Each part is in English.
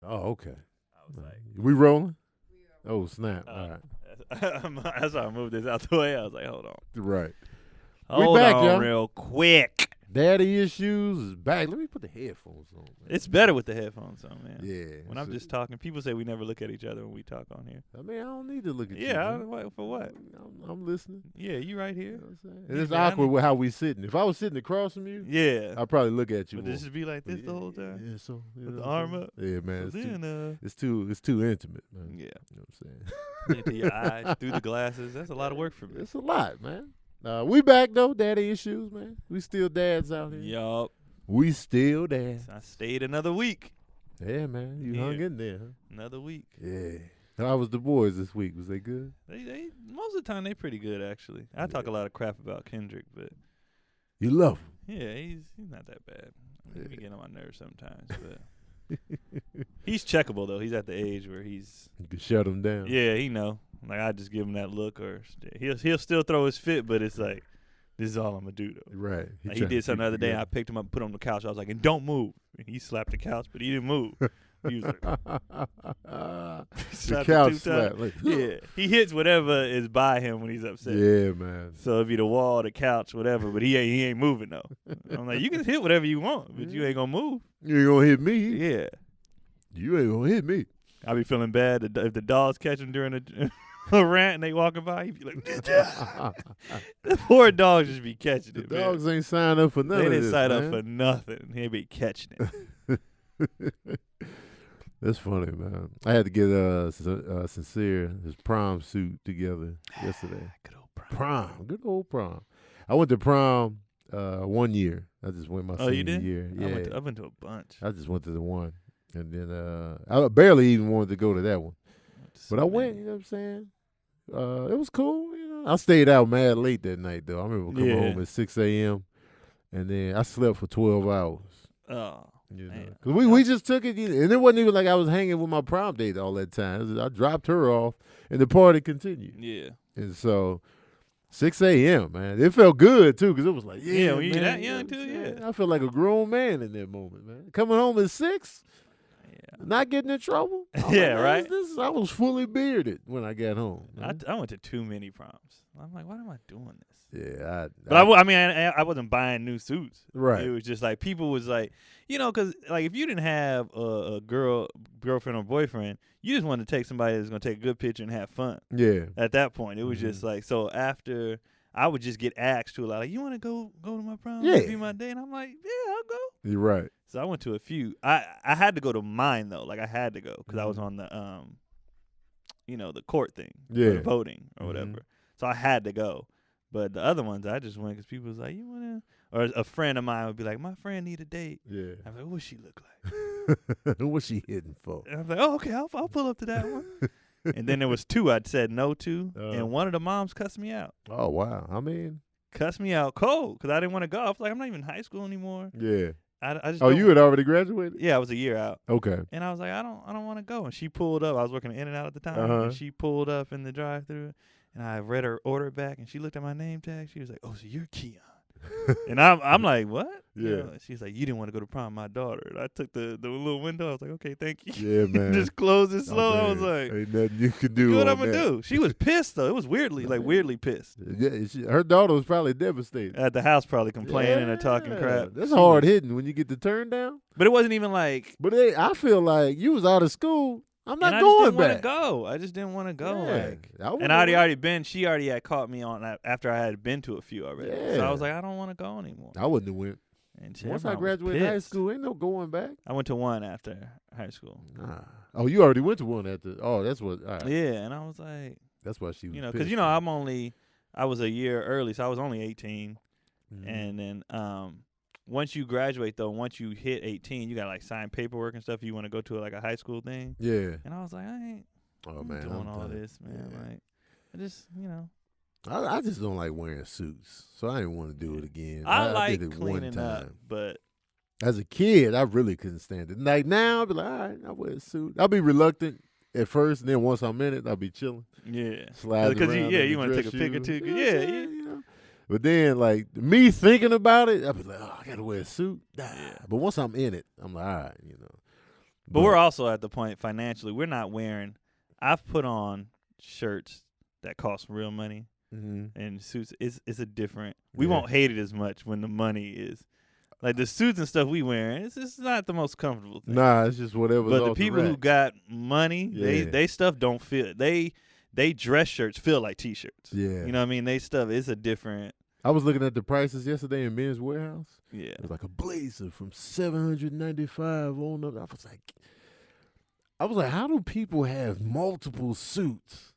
Oh, okay. I was like, we rolling? Oh, snap. All right. that's why I moved this out the way. I was like, hold on. Right. Hold back, on y'all. real quick. Daddy issues is back. Let me put the headphones on, man. It's better with the headphones on, man. Yeah. When I'm just talking, people say we never look at each other when we talk on here. I mean, I don't need to look at you. Yeah, Man. for what? I'm listening. Yeah, you right here. You know what I'm saying? And it's awkward with how we sitting. If I was sitting across from you, Yeah, I'd probably look at you but more. this should be like this the whole time. Yeah, so With the arm up. Yeah, man. So It's too intimate, man. yeah. You know what I'm saying? Into your eyes, through the glasses. That's a lot of work for me. It's a lot, man. We back though, daddy issues, man. We still dads out here. Yup. We still dads. I stayed another week. Yeah, man. You hung in there, huh? Another week. Yeah. How was the boys this week? Was they good? They most of the time they pretty good actually. I talk a lot of crap about Kendrick, but you love him. yeah, he's not that bad. I mean, he get on my nerves sometimes, but he's checkable though. He's at the age where he's You can shut him down. yeah, he know. Like I just give him that look, or he'll still throw his fit, but it's like this is all I'm gonna do though. Right. Like, he did something the other day. And I picked him up, put him on the couch. I was like, and don't move. And he slapped the couch, but he didn't move. He was like, the couch slap. Like, yeah, he hits whatever is by him when he's upset. Yeah, man. So it'd be the wall, the couch, whatever. But he ain't moving though. I'm like, you can hit whatever you want, but you ain't gonna move. You ain't gonna hit me. Yeah, You ain't gonna hit me. I be feeling bad if the dogs catch him during a rant and they walking by. He be like, the poor dogs just be catching The it. dogs man. ain't signed up for none They of didn't this, sign man. up for nothing. He be catching it. That's funny, man. I had to get Sincere his prom suit together yesterday. Good old prom. Good old prom. I went to prom 1 year. I just went my senior you did? year. Yeah, I've been to a bunch. I just went to the one, and then I barely even wanted to go to that one, but I went. You know what I'm saying? It was cool. You know, I stayed out mad late that night though. I remember coming home at 6 a.m. and then I slept for 12 hours. Oh. You know, Man. cause we just took it, and it wasn't even like I was hanging with my prom date all that time. I dropped her off, and the party continued. Yeah. And so, 6 a.m. man, it felt good too, cause it was like, yeah, when you man, that you know young what I'm too, saying? yeah. I felt like a grown man in that moment, man. Coming home at 6, not getting in trouble. Yeah, right. I was fully bearded when I got home. I went to too many proms. I'm like, why am I doing this? Yeah, But I wasn't buying new suits. Right. It was just like people was like, you know, because like if you didn't have a girlfriend or boyfriend, you just wanted to take somebody that's gonna take a good picture and have fun. Yeah. At that point, it was just like so. After I would just get asked to a lot, like, you want to go to my prom? Yeah. Be my day, and I'm like, yeah, I'll go. You're right. So I went to a few. I had to go to mine though. Like I had to go because I was on the the court thing, Yeah. the voting or whatever. So I had to go. But the other ones, I just went because people was like, you wanna? Or a friend of mine would be like, my friend need a date. Yeah. I'm like, what she look like? What's she hitting for? And I'm like, oh, okay, I'll pull up to that one. And then there was two I'd said no to, and one of the moms cussed me out. Oh wow! I mean, Cussed me out cold because I didn't want to go. I was like, I'm not even in high school anymore. yeah. I just Oh, you had already graduated? Yeah, I was a year out. Okay. And I was like, I don't want to go. And she pulled up. I was working in and out at the time. And she pulled up in the drive-thru, and I read her order back, and she looked at my name tag. She was like, oh, so you're Keon. And I'm like, what? Yeah. You know, she's like, you didn't want to go to prom, my daughter. And I took the little window. I was like, okay, thank you. Yeah, man. Just closed it slow. I was like, ain't nothing you can do. what on I'm going to that. do? She was pissed, though. It was weirdly pissed. Yeah, her daughter was probably devastated. At the house, probably complaining or talking crap. That's hard hitting when you get the turn down. But it wasn't even like. But I feel like you was out of school. I'm not and going I just didn't back. want to go. I just didn't want to go. Yeah, Like, I and I already been. She already had caught me on that after I had been to a few already. So I was like, I don't want to go anymore. I wouldn't have went. And Once I graduated high school, ain't no going back. I went to one after high school. Nah. Oh, you already went to one after. Oh, that's what. All right. Yeah, and I was like, That's why she was. because pissed. I was a year early, so I was only 18. Mhm. And then once you graduate though, once you hit 18, you got to like sign paperwork and stuff. You want to go to like a high school thing. Yeah. And I was like, I ain't doing all done. this, man. Yeah. Like, I just I just don't like wearing suits, so I didn't want to do it again. I did like it one cleaning up, time. but As a kid, I really couldn't stand it. Like now, I'll be like, all right, I wear a suit. I'll be reluctant at first, and then once I'm in it, I'll be chilling. yeah, Sliding because around you in want the to take a dress pic or two. shoes. You know what Yeah, I'm saying? You know? But then, like, me thinking about it, I'll be like, oh, I got to wear a suit. Nah. Yeah. But once I'm in it, I'm like, all right, you know. But we're also at the point financially, we're not wearing. I've put on shirts that cost real money and suits. It's a different. We won't hate it as much when the money is. Like the suits and stuff we wearing, it's not the most comfortable thing. Nah, it's just whatever's But off the people rack. who got money, they stuff don't feel. They dress shirts feel like T-shirts. Yeah. You know what I mean? They stuff is a different. I was looking at the prices yesterday in Men's Warehouse. Yeah. It was like a blazer from $795 on up. I was like, how do people have multiple suits?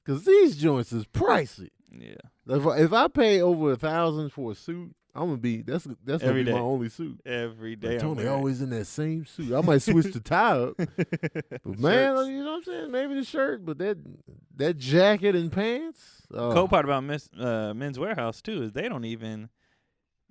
Because these joints is pricey. Yeah. If I pay over $1,000 for a suit, I'm gonna be that's gonna be my only suit. Every day. Like, Tony always in that same suit. I might switch the tie up, but man, you know what I'm saying? Maybe the shirt, but that jacket and pants. Cool part about Men's Warehouse too is they don't even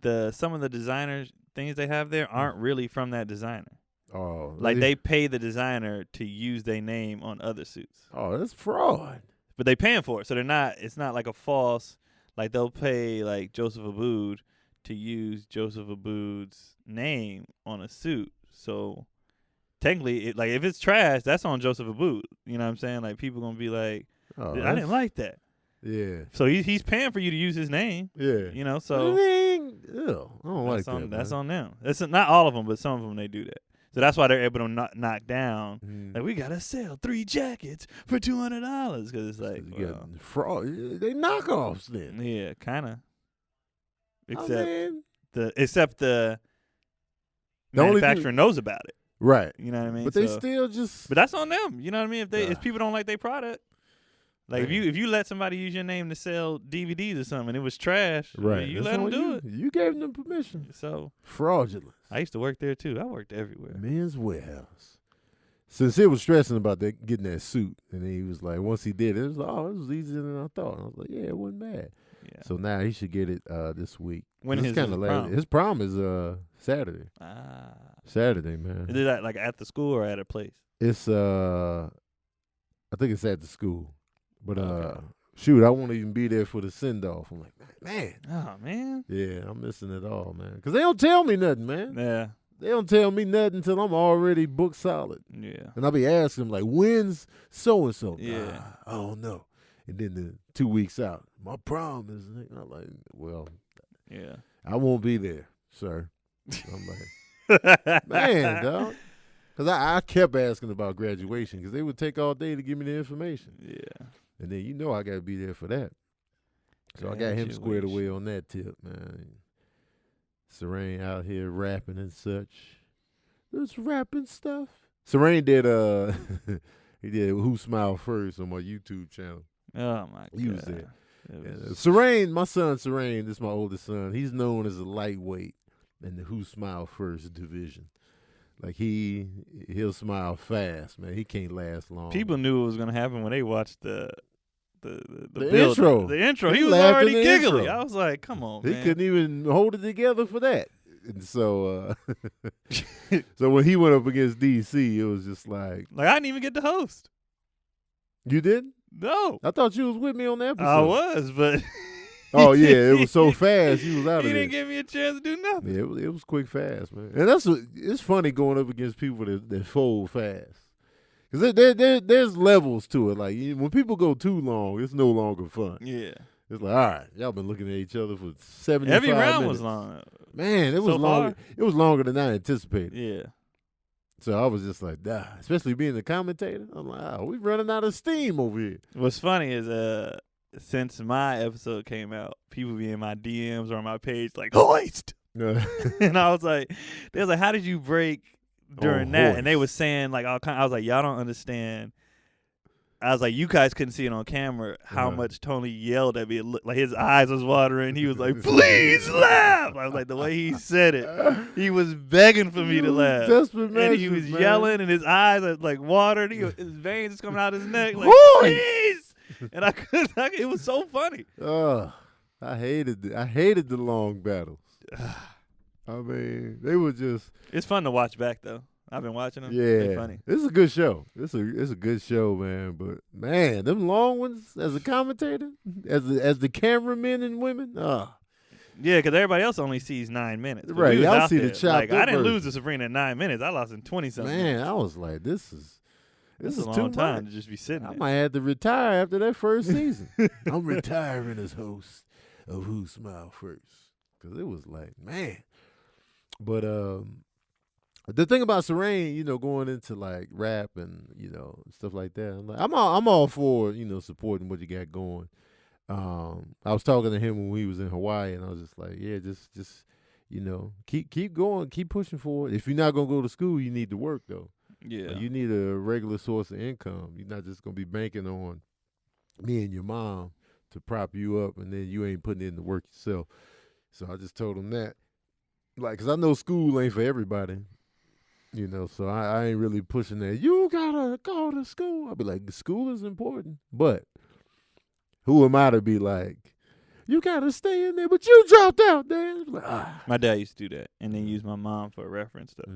some of the designer things they have there aren't really from that designer. Oh, like they pay the designer to use their name on other suits. Oh, that's fraud. But they paying for it, so they're not. It's not like a false. Like they'll pay like Joseph Abood to use Joseph Abood's name on a suit. So technically, if it's trash, that's on Joseph Abood. You know what I'm saying? Like people gonna be like, I didn't like that. Yeah. So he's paying for you to use his name. Yeah. You know, so I don't like that. That's on them. That's not all of them, but some of them they do that. So that's why they're able to knock down. Like we gotta sell 3 jackets for $200 because it's like you got fraud. They knockoffs then. Yeah, kind of. The manufacturer knows about it. Right. You know what I mean? But they still just. But that's on them. You know what I mean? If people don't like their product, like if you let somebody use your name to sell DVDs or something, and it was trash. Right. You let them do it. You gave them permission. So fraudulent. I used to work there too. I worked everywhere. Men's Warehouse. Sincere was stressing about getting that suit, and then he was like, once he did it, it was like, it was easier than I thought. And I was like, yeah, it wasn't bad. Yeah. So now he should get it this week. When his prom? His prom is Saturday. Saturday, man. Is it like at the school or at a place? It's I think it's at the school, but shoot, I won't even be there for the send off. I'm like, man. Oh man. Yeah, I'm missing it all, man. Because they don't tell me nothing, man. Yeah. They don't tell me nothing until I'm already booked solid. Yeah. And I'll be asking them, like, when's so-and-so? Yeah. I don't know. And then the 2 weeks out, my prom is, I'm like, well, yeah, I won't be there, sir. I'm like, man, dog. Because I kept asking about graduation because they would take all day to give me the information. Yeah. And then I got to be there for that. So I got him squared away on that tip, man. Serene out here rapping and such. There's rapping stuff. Serene did he did Who Smiled First on my YouTube channel. Oh my god. He was there. Serene, my son Serene, this is my oldest son, he's known as a lightweight in the Who Smiled First division. Like he'll smile fast, man. He can't last long. People knew it was gonna happen when they watched the intro. The intro. He was already giggly. I was like, come on, man. He couldn't even hold it together for that. And so so when he went up against DC, it was just like I didn't even get to host. You didn't? No. I thought you was with me on the episode. I was, but oh yeah, it was so fast. You was out of there. He didn't give me a chance to do nothing. Yeah, it was quick, fast, man. And it's funny going up against people that fold fast. Because there's levels to it. Like, when people go too long, it's no longer fun. Yeah. It's like, all right, y'all been looking at each other for 75 minutes. Every round was long. Man, it was long. It was longer than I anticipated. Yeah. So I was just like, especially being the commentator. I'm like, we're running out of steam over here. What's funny is since my episode came out, people be in my DMs or on my page like, hoist! And I was like, they was like, how did you break during that? Hoist. And they was saying like all kind. I was like, y'all don't understand. I was like, you guys couldn't see it on camera how much Tony yelled at me. Like his eyes was watering. He was like, please laugh. I was like, the way he said it, he was begging for me to laugh. And he was yelling, and his eyes like watered. His veins was coming out his neck. Like, please. And I couldn't. It was so funny. I hated the long battles. I mean, they were just. It's fun to watch back though. I've been watching them. Yeah, they're funny. It's a good show. It's a good show, man. But man, them long ones as a commentator, as the cameramen and women, Yeah, because everybody else only sees 9 minutes. But Right, we was y'all out see the there. chopped Like, I up didn't version. lose to Sabrina in 9 minutes. I lost in 20-something. Man, I was like, this is That's a too long time much. to just be sitting I there. might have to retire after that first season. I'm retiring as host of Who Smiled First. Because it was like, man. But the thing about Serene, you know, going into like rap and, you know, stuff like that, I'm all for, you know, supporting what you got going. I was talking to him when we was in Hawaii, and I was just like, yeah, just you know, keep going, keep pushing forward. If you're not gonna go to school, you need to work though. Yeah. You need a regular source of income. You're not just gonna be banking on me and your mom to prop you up, and then you ain't putting in the work yourself. So I just told him that, like, cause I know school ain't for everybody. You know, so I ain't really pushing that. You gotta go to school. I'll be like, school is important, but who am I to be like, you gotta stay in there, but you dropped out, Dan? Like, My dad used to do that and then use my mom for a reference stuff.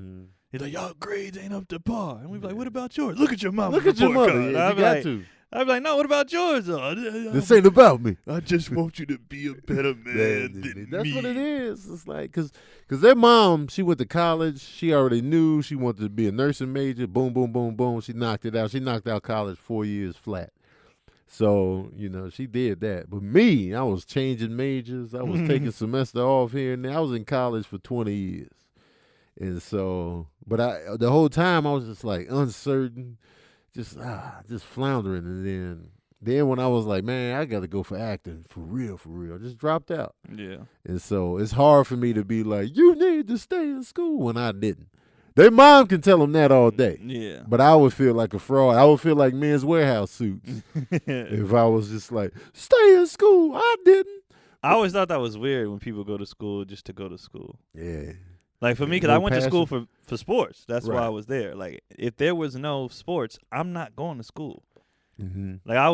He's like, y'all grades ain't up to par. And we'd be like, what about yours? Look at your mom. Look at your mother. Yeah, you got to. I'd be like, no, what about yours? This ain't about me. I just want you to be a better man than That's me. what it is. It's like, cause their mom, she went to college. She already knew she wanted to be a nursing major. Boom, boom, boom, boom. She knocked it out. She knocked out college 4 years flat. So, you know, she did that. But me, I was changing majors. I was taking semester off here and there. I was in college for 20 years. And so, but the whole time I was just like uncertain, just floundering. And then when I was like, man, I got to go for acting for real, I just dropped out. Yeah. And so it's hard for me to be like, you need to stay in school when I didn't. Their mom can tell them that all day. Yeah. But I would feel like a fraud. I would feel like Men's Warehouse suits if I was just like, stay in school. I didn't. I always thought that was weird when people go to school just to go to school. Yeah. Like for me, because No I went to school passion. for sports. That's why Right. I was there. Like if there was no sports, I'm not going to school. Mm-hmm. Like I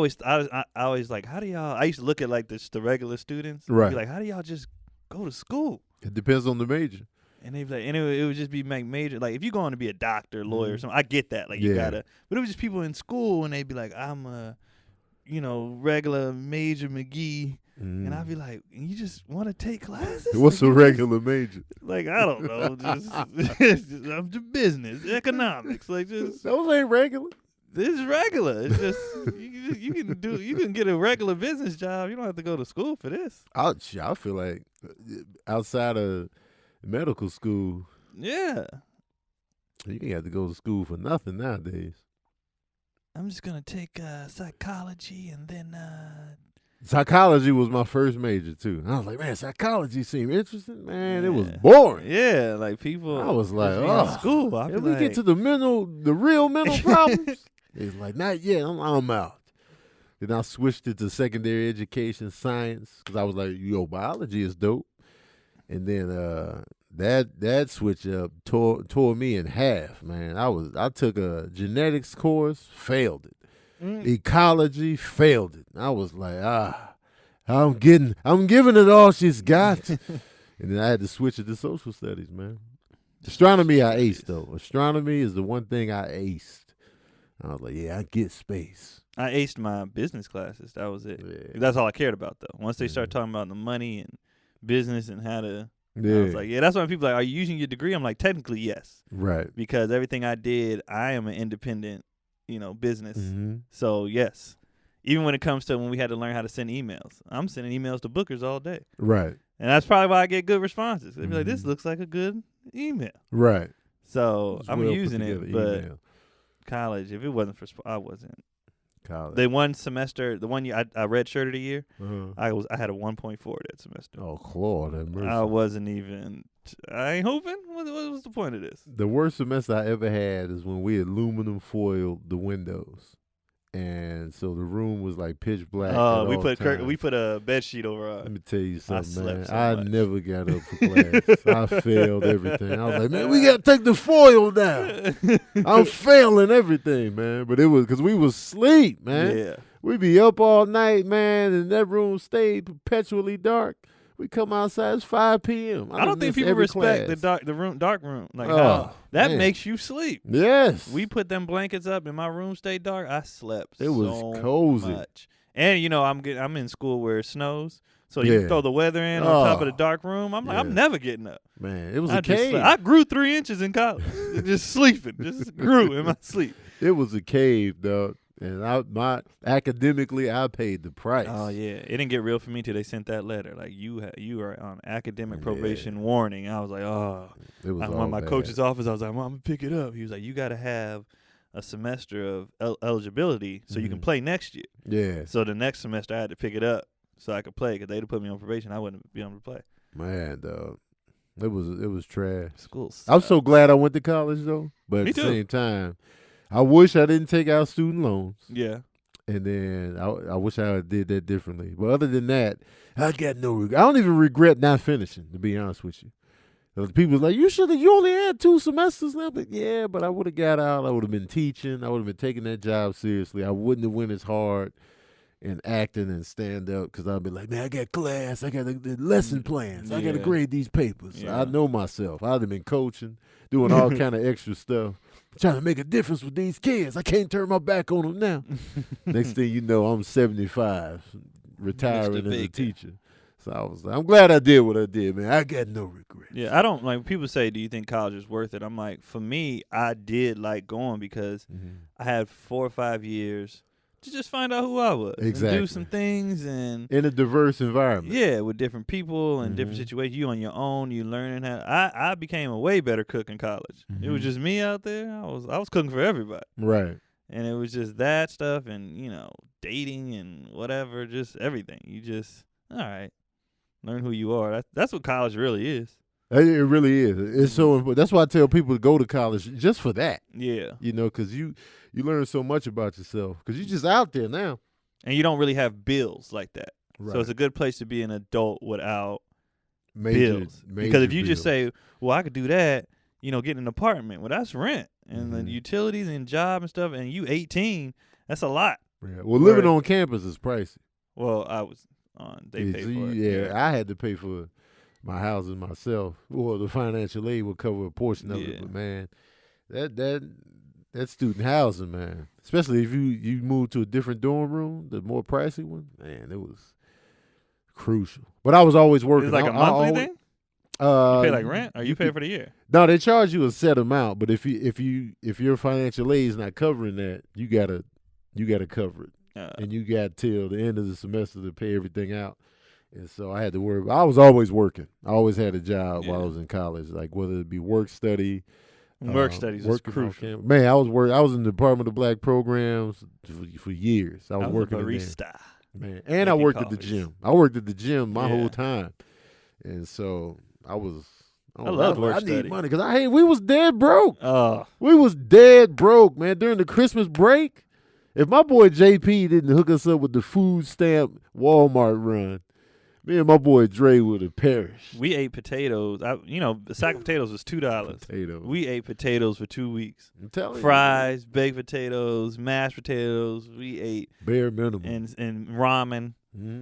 always like, how do y'all? I used to look at like the regular students. Right. Be like, how do y'all just go to school? It depends on the major. And they'd be like, anyway, it would just be major. Like if you're going to be a doctor, lawyer, or something, I get that. Like you Yeah. gotta. But it was just people in school, and they'd be like, I'm a, regular major McGee. And I'd be like, you just want to take classes? What's a regular major? Like, I don't know. Just I'm the business, economics. Like, just Those ain't regular. this is regular. It's just you can get a regular business job. You don't have to go to school for this. I feel like outside of medical school, Yeah. you can have to go to school for nothing nowadays. I'm just gonna take psychology and then Psychology was my first major too. And I was like, man, psychology seemed interesting. Man, it was Yeah. boring. Yeah, like people. I was like, in oh, school. I if feel we like, get to the real mental problems, it's like, not yet. I'm out. Then I switched it to secondary education science because I was like, yo, biology is dope. And then that switch up tore me in half, man. I took a genetics course, failed it. Ecology, failed it. I was like, I'm giving it all she's got. And then I had to switch it to social studies, man. Astronomy I aced though. Astronomy is the one thing I aced. I was like, yeah, I get space. I aced my business classes. That was it. Yeah. That's all I cared about though. Once they start talking about the money and business and how to. Yeah. I was like, yeah, that's why people are like, are you using your degree? I'm like, technically, yes. Right. Because everything I did, I am an independent, business. Mm-hmm. So, yes. Even when it comes to when we had to learn how to send emails. I'm sending emails to bookers all day. Right. And that's probably why I get good responses. They'd be like, this Mhm. looks like a good email. Right. So, It's I'm well put using together it. But email. college, if it wasn't for I wasn't. College. The one semester, the one year I redshirted a year, Uh-huh. I had a 1.4 that semester. Oh, Lord have mercy. I wasn't even. I ain't hoping. What was the point of this? The worst semester I ever had is when we aluminum foiled the windows, and so the room was like pitch black. at We all put times. we put a bed sheet over our. Let me tell you something, slept man. so I much. never got up for class. I failed everything. I was like, man, we got to take the foil down. I'm failing everything, man. But it was because we was asleep, man. Yeah. We be up all night, man, and that room stayed perpetually dark. We come outside, it's 5 p.m. I don't think people respect the dark room. Like how that man. makes you sleep. Yes. We put them blankets up and my room stayed dark. I slept It was so cozy. much. And I'm in school where it snows, so you throw the weather in on top of the dark room. I'm like, I'm never getting up. Man, it was a cave. I grew 3 inches in college, just sleeping, just grew in my sleep. It was a cave, dog. And academically, I paid the price. Oh yeah, it didn't get real for me till they sent that letter. Like you are on academic probation warning. I was like, oh. It was I went to my coach's office. I was like, Mom, I'm gonna pick it up. He was like, you got to have a semester of eligibility so you can play next year. Yeah. So the next semester I had to pick it up so I could play because they'd have put me on probation. I wouldn't be able to play. Man, dog. It was trash. School sucks. I'm so glad I went to college though. But at the same time, I wish I didn't take out student loans. Yeah. And then I wish I did that differently. But other than that, I got no regret. I don't even regret not finishing, to be honest with you. People like, you only had 2 semesters left. But yeah, but I would have got out. I would have been teaching. I would have been taking that job seriously. I wouldn't have went as hard in acting and stand up because I'd be like, man, I got class. I got the lesson plans. I got to grade these papers. Yeah. I know myself. I'd have been coaching, doing all kind of extra stuff, trying to make a difference with these kids. I can't turn my back on them now. Next thing you know, I'm 75, retiring as a teacher. So I'm glad I did what I did, man. I got no regrets. Yeah, I don't like people say, do you think college is worth it? I'm like, for me, I did like going because I had 4 or 5 years to just find out who I was. Exactly. And do some things and in a diverse environment. Yeah, with different people and different situations. You on your own, you learning how. I became a way better cook in college. It was just me out there. I was cooking for everybody. Right. And it was just that stuff and, dating and whatever, just everything. You just, all right. Learn who you are. That's what college really is. It really is. It's so important. That's why I tell people to go to college just for that. Yeah. Because you learn so much about yourself because you're just out there now. And you don't really have bills like that. Right. So it's a good place to be an adult without bills. Because if you just say, well, I could do that, get an apartment. Well, that's rent and the utilities and job and stuff. And you 18, that's a lot. Yeah. Well, living on campus is pricey. Well, I was on. They paid for it. Yeah, I had to pay for my housing myself. Well, the financial aid would cover a portion of it. But man, that student housing, man, especially if you move to a different dorm room, the more pricey one, man, it was crucial. But I was always working. It's like a monthly thing. You pay like rent, or you pay for the year? No, they charge you a set amount. But if your financial aid is not covering that, you gotta cover it. And you got till the end of the semester to pay everything out. And so I had to worry. I was always working. I always had a job while I was in college, like whether it be work study. Work studies is crucial. Man, I was in the Department of Black Programs for years. I was working a barista. Man, and I worked at the gym. I worked at the gym my whole time. And so I love work study. I need money because we was dead broke. We was dead broke, man, during the Christmas break. If my boy JP didn't hook us up with the food stamp Walmart run, me and my boy Dre would have perished. We ate potatoes. The sack of potatoes was $2. We ate potatoes for 2 weeks. I'm telling Fries, baked potatoes, mashed potatoes. We ate bare minimum and ramen.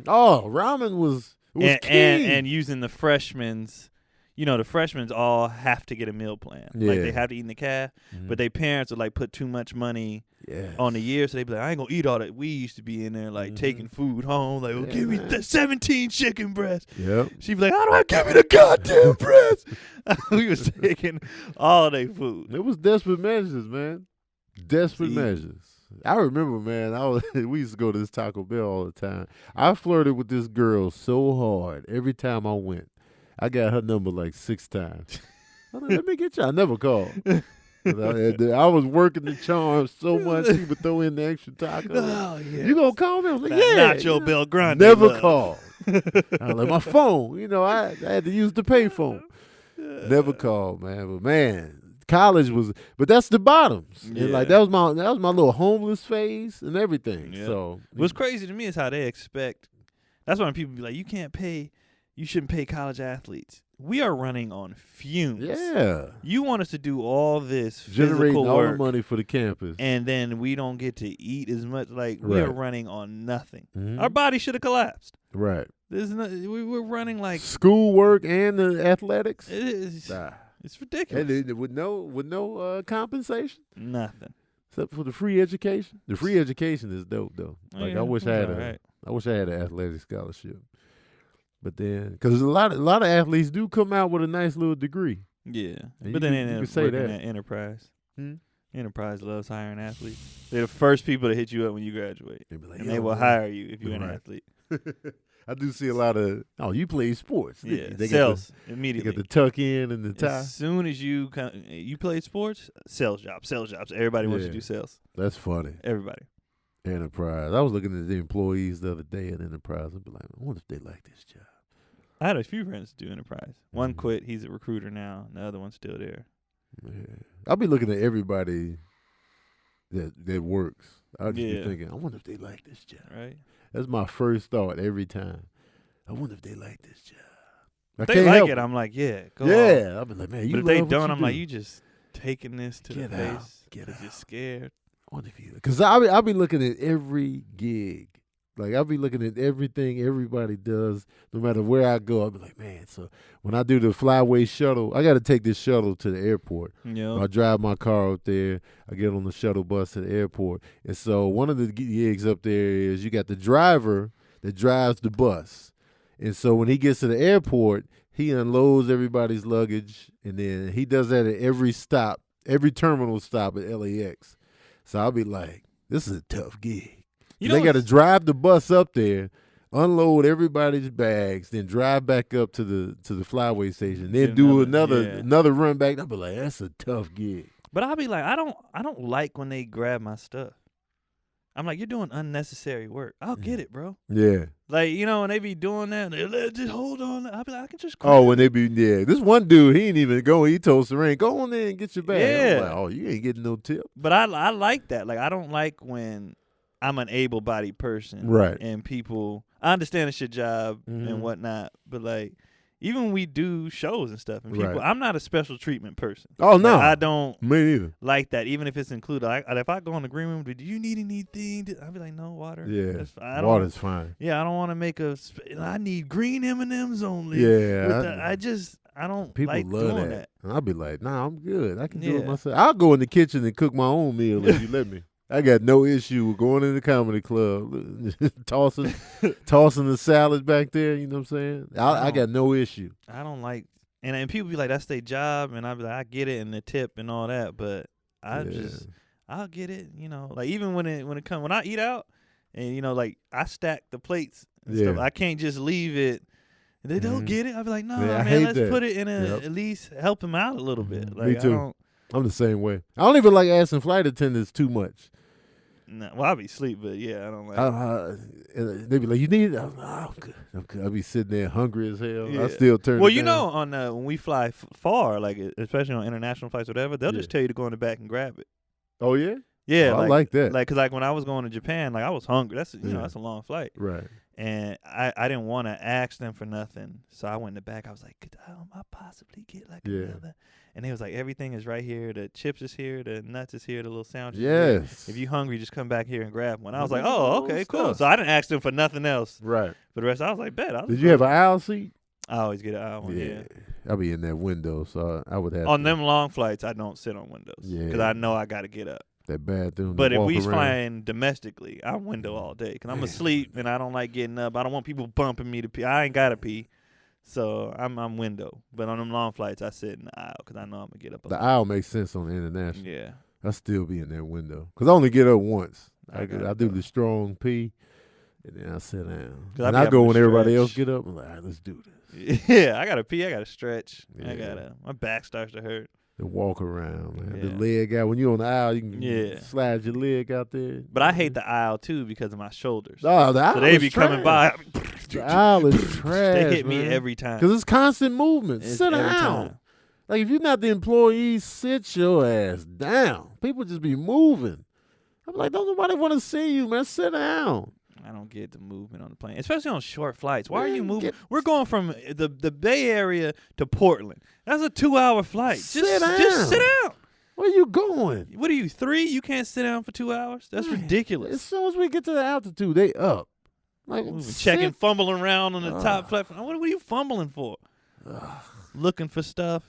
Oh, ramen was key. And using the freshmen's. The freshmen all have to get a meal plan. Yeah. Like they have to eat in the calf, but their parents would like put too much money on the year, so they be like, I ain't gonna eat all that. We used to be in there like taking food home, like, give me the 17 chicken breasts. Yep. She'd be like, how do I give me the goddamn breast? We was taking all their food. It was desperate measures, man. Desperate measures. I remember, man, we used to go to this Taco Bell all the time. I flirted with this girl so hard every time I went. I got her number like 6 times. Let me get you. I never called. I was working the charm so much he would throw in the extra taco. Oh, yeah. You gonna call me? I was like, Nacho Bel Grande. Never called. I was like, my phone. I had to use the pay phone. Never called, man. But man, college was. But that's the bottoms. Yeah. And like that was my little homeless phase and everything. Yeah. So what's crazy to me is how they expect. That's why people be like, you shouldn't pay college athletes. We are running on fumes. Yeah. You want us to do all this generating physical all work, the money for the campus, and then we don't get to eat as much. Like we are running on nothing. Our body should have collapsed. Right. We're running like schoolwork and the athletics. It is. It's ridiculous. And with no compensation. Nothing. Except for the free education. The free education is dope though. Like I wish I had an athletic scholarship. But then, because a lot of athletes do come out with a nice little degree. Yeah, and but then they end up working at Enterprise. Enterprise loves hiring athletes. They're the first people to hit you up when you graduate, like, and they will hire you if you're an athlete. I do see a lot of, you play sports. Yeah, they sales immediately. They get the tuck in and the tie. As soon as you play sports, sales jobs. Everybody wants to do sales. That's funny. Everybody. Enterprise. I was looking at the employees the other day at Enterprise. I'd be like, I wonder if they like this job. I had a few friends do Enterprise. One quit. He's a recruiter now. And the other one's still there. Yeah. I'll be looking at everybody that works. I'll just be thinking, I wonder if they like this job. Right. That's my first thought every time. I wonder if they like this job. If they like it, I'm like, yeah, go on. I'll be like, man, you But if they don't, I'm like, you just taking this to the face because you're scared. I wonder if you, because I'll be looking at every gig. Like, I'll be looking at everything everybody does, no matter where I go. I'll be like, man, so when I do the flyway shuttle, I got to take this shuttle to the airport. Yeah. I drive my car up there. I get on the shuttle bus to the airport. And so one of the gigs up there is you got the driver that drives the bus. And so when he gets to the airport, he unloads everybody's luggage, and then he does that at every stop, every terminal stop at LAX. So I'll be like, this is a tough gig. They got to drive the bus up there, unload everybody's bags, then drive back up to the flyway station, then do another run back. I'll be like, that's a tough gig. But I'll be like, I don't like when they grab my stuff. I'm like, you're doing unnecessary work. I'll get it, bro. Yeah. Like, when they be doing that, just hold on. I'll be like, I can just grab when they be, this one dude, he ain't even go. He told Serene, go on there and get your bag. Yeah. I'm like, you ain't getting no tip. But I like that. Like, I don't like when I'm an able-bodied person. Right. And people, I understand it's your job and whatnot, but like, even when we do shows and stuff, and people, I'm not a special treatment person. Oh, no. I don't Me neither. like that, even if it's included. If I go in the green room, do you need anything? I'll be like, no, water. Yeah, water's fine. Yeah, I don't want to make I need green M&Ms only. Yeah. I don't people like love doing that. And I'll be like, nah, I'm good. I can do it myself. I'll go in the kitchen and cook my own meal if you let me. I got no issue with going in the comedy club, tossing the salad back there. You know what I'm saying? I got no issue. I don't like, and people be like, that's their job, and I be like, I get it, and the tip and all that, but I'll get it. Like even when I eat out, and like I stack the plates and stuff, I can't just leave it. They don't get it. I'll be like, no, man, let's put it in at least help them out a little bit. Like, me too. I'm the same way. I don't even like asking flight attendants too much. No, well, I'll be asleep, but I don't like they be like, you need it? I'm good. I'll be sitting there hungry as hell. Yeah. I still turn it down. When we fly far, like especially on international flights or whatever, they'll just tell you to go in the back and grab it. Oh, yeah? Yeah. I like that. Because when I was going to Japan, like I was hungry. That's that's a long flight. Right. And I didn't want to ask them for nothing. So I went in the back. I was like, could I possibly get like another? And they was like, everything is right here. The chips is here. The nuts is here. The little sandwich is here. If you hungry, just come back here and grab one. I was like, oh, okay, cool. So I didn't ask them for nothing else. Right. For the rest, I was like, bet. Did you have an aisle seat? I always get an aisle one, yeah. I'll be in that window, so I would have on them long flights, I don't sit on windows. Yeah. Because I know I got to get up. That bathroom. But if we flying domestically, I'm window all day because I'm asleep and I don't like getting up. I don't want people bumping me to pee. I ain't gotta pee, so I'm window. But on them long flights, I sit in the aisle because I know I'm gonna get up. The aisle makes sense on the international. Yeah, I still be in that window because I only get up once. I do the strong pee, and then I sit down. And I go when everybody else get up. I'm like, all right, let's do this. Yeah, I gotta pee. I gotta stretch. Yeah. My back starts to hurt. And walk around, man. Yeah. The leg out. When you're on the aisle, you can slide your leg out there. But I hate the aisle, too, because of my shoulders. Oh, the aisle so they be coming by. The aisle is trash, They hit me every time. Because it's constant movement. Sit down. Like, if you're not the employee, sit your ass down. People just be moving. I'm like, don't nobody want to see you, man. Sit down. I don't get the movement on the plane, especially on short flights. Why are you moving? We're going from the Bay Area to Portland. That's a 2-hour flight. Just sit down. Where you going? What are you, 3? You can't sit down for 2 hours? That's ridiculous. As soon as we get to the altitude, they up. Like checking, fumbling around on the top platform. What are you fumbling for? Looking for stuff.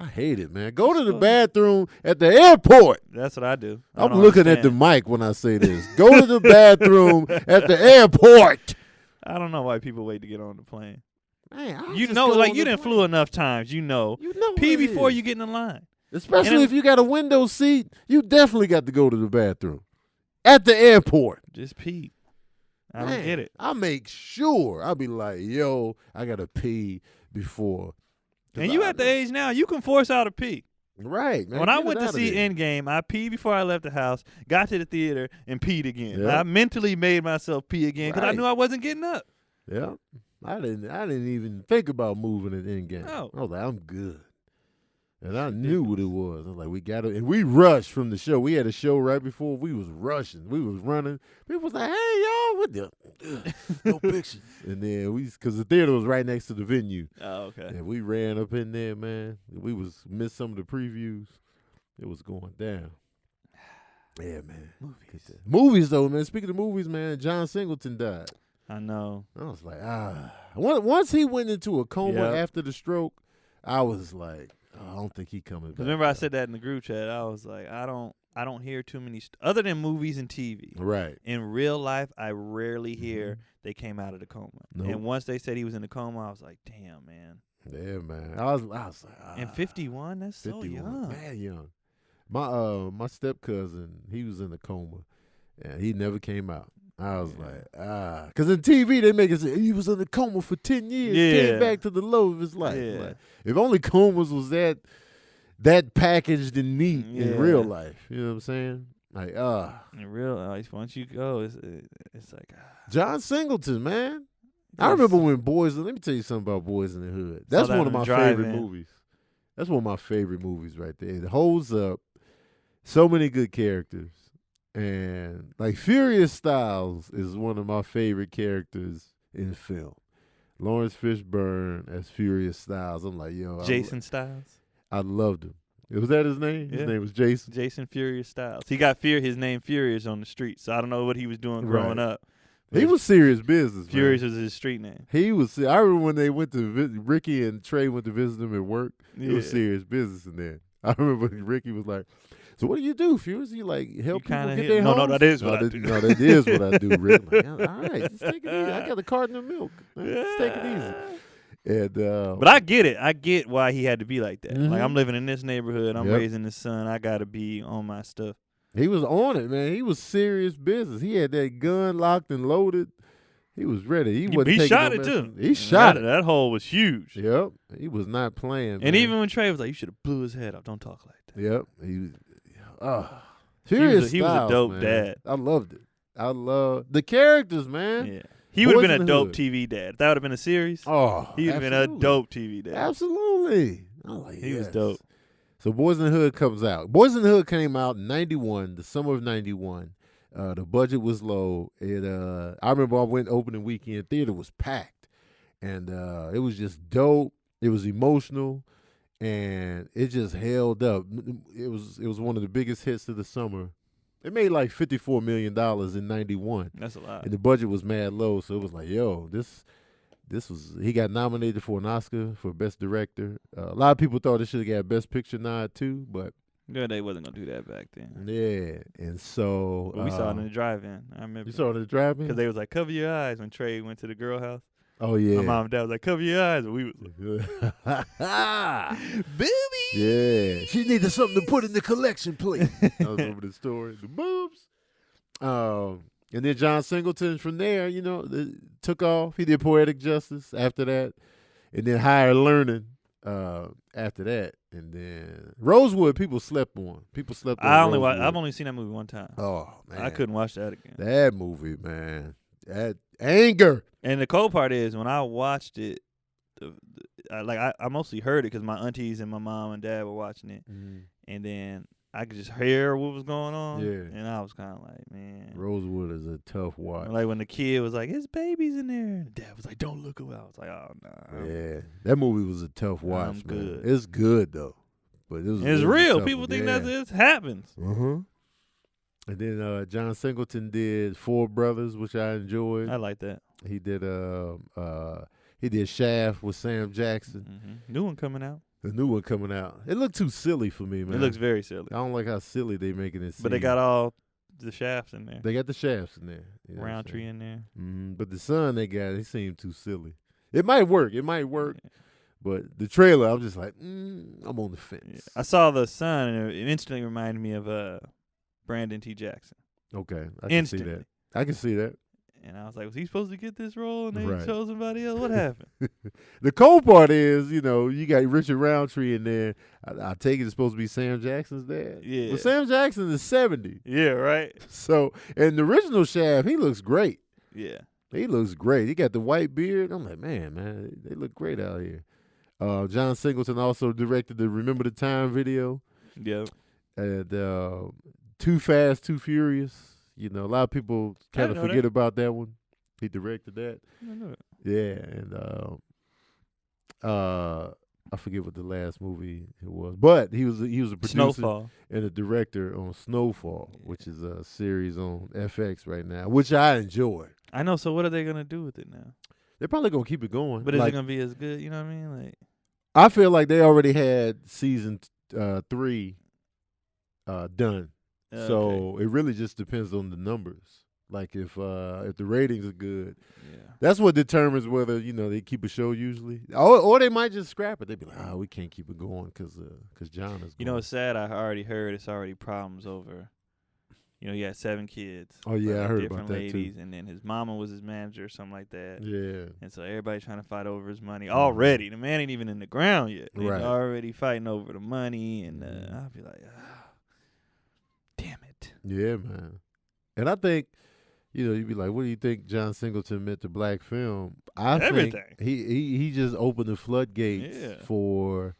I hate it, man. Go to the bathroom at the airport. That's what I do. I'm looking at the mic when I say this. Go to the bathroom at the airport. I don't know why people wait to get on the plane. Man, you know, like you done flew enough times. You know pee before you get in the line. Especially if you got a window seat, you definitely got to go to the bathroom at the airport. Just pee. I don't get it. I make sure. I'll be like, yo, I got to pee before. And you at the age now, you can force out a pee. Right, man. When I went to see Endgame, I peed before I left the house, got to the theater, and peed again. Yep. I mentally made myself pee again because I knew I wasn't getting up. Yeah. I didn't even think about moving at Endgame. No. I was like, I'm good. And I knew what it was. I was like, we got to, and we rushed from the show. We had a show right before. We was rushing. We was running. People was like, hey, y'all, what the, no pictures. And then because the theater was right next to the venue. Oh, okay. And we ran up in there, man. We missed some of the previews. It was going down. Yeah, man. Movies, though, man. Speaking of movies, man, John Singleton died. I know. I was like, Once he went into a coma after the stroke, I was like, I don't think he coming back. Remember I said that in the group chat. I was like, I don't hear too many other than movies and TV. Right. In real life, I rarely hear they came out of the coma. Nope. And once they said he was in the coma, I was like, damn, man. Yeah, man. I was like, and 51, that's 51, so young. Man, young. My step cousin, he was in a coma, and he never came out. I was like, because in TV they make it say he was in a coma for 10 years, came back to the low of his life. Yeah. Like, if only comas was that packaged and neat in real life, you know what I'm saying? Like, in real life, once you go, it's like John Singleton, man. I remember when let me tell you something about Boys in the Hood. That's one of my favorite movies. That's one of my favorite movies right there. It holds up. So many good characters. And like Furious Styles is one of my favorite characters in film. Lawrence Fishburne as Furious Styles. I'm like, yo. Jason Styles? I loved him. Was that his name? His name was Jason? Jason Furious Styles. He got his name Furious on the street, so I don't know what he was doing growing up. He was serious business, Furious man. was his street name. He was. I remember when they went to Ricky and Trey went to visit him at work. It was serious business in there. I remember Ricky was like, so what do you do, Furious? You like help people get their homes? No, that is what I do. No, that is what I do, Rick. Like, all right, just take it easy. I got a carton of milk. Just take it easy. And but I get it. I get why he had to be like that. Like, I'm living in this neighborhood. I'm raising this son. I got to be on my stuff. He was on it, man. He was serious business. He had that gun locked and loaded. He was ready. He shot it, too. He shot it. That hole was huge. Yep. He was not playing, And man. Even when Trey was like, you should have blew his head off. Don't talk like that. Yep. He was a dope man. dad. I loved it. I love the characters, man. Yeah. He would have been a dope TV dad. If that would have been a series, he would have been a dope TV dad. Absolutely. He was dope. So Boys in the Hood comes out. Boys in the Hood came out in 91, the summer of 91. The budget was low. I remember I went opening weekend. Theater was packed. And it was just dope. It was emotional. And it just held up. It was one of the biggest hits of the summer. It made like $54 million in 91. That's a lot. And the budget was mad low, so it was like, yo, this was. He got nominated for an Oscar for Best Director. A lot of people thought it should have got Best Picture nod too, but they wasn't gonna do that back then. Yeah, and so but we saw it in the drive-in. I remember. You saw it in the drive-in because they was like, cover your eyes when Trey went to the girl house. Oh yeah, my mom and dad was like, cover your eyes, and we was like, boobies. Yeah, she needed something to put in the collection plate. I was over the story, the boobs. And then John Singleton from there, took off. He did Poetic Justice after that, and then Higher Learning after that, and then Rosewood. People slept on. I've only seen that movie one time. Oh man, I couldn't watch that again. That movie, man, that anger. And the cold part is when I watched it, I mostly heard it because my aunties and my mom and dad were watching it, and then I could just hear what was going on. Yeah. And I was kind of like, man. Rosewood is a tough watch. Like when the kid was like, his baby's in there. And dad was like, don't look away. I was like, oh, no. Yeah. That movie was a tough watch, man. Good. It's good, though. But it's real. People think that it happens. And then John Singleton did Four Brothers, which I enjoyed. I like that. He did Shaft with Sam Jackson. New one coming out. The new one coming out. It looked too silly for me, man. It looks very silly. I don't like how silly they making it seem. But they got all the shafts in there. They got the shafts in there. Roundtree in there. But the son they got, he seemed too silly. It might work. Yeah. But the trailer, I'm just like, I'm on the fence. Yeah. I saw the son, and it instantly reminded me of Brandon T. Jackson. Okay, I can see that. I can see that. And I was like, was he supposed to get this role and they Right. chose somebody else? What happened? The cold part is, you got Richard Roundtree in there. I take it it's supposed to be Sam Jackson's dad. Yeah. But Sam Jackson is 70. Yeah, right? So, and the original Shaft, he looks great. Yeah. He looks great. He got the white beard. I'm like, man, they look great out here. John Singleton also directed the Remember the Time video. Yeah. And Too Fast, Too Furious. A lot of people kind of forget about that one. He directed that. I know it. Yeah, and I forget what the last movie it was, but he was a producer Snowfall. and a director on Snowfall, which is a series on FX right now, which I enjoy. I know. So what are they gonna do with it now? They're probably gonna keep it going, But is it gonna be as good? You know what I mean? Like, I feel like they already had season 3 done. So it really just depends on the numbers. Like if the ratings are good, that's what determines whether they keep a show usually, or they might just scrap it. They be like, we can't keep it going because John is. You know, it's sad. I already heard it's already problems over. He had 7 kids. Oh yeah, I heard different about that ladies, too. And then his mama was his manager or something like that. Yeah. And so everybody trying to fight over his money already. The man ain't even in the ground yet. They're Right. already fighting over the money, and I'll be like, damn it. Yeah, man. And I think, you'd be like, what do you think John Singleton meant to black film? I Everything. think he just opened the floodgates for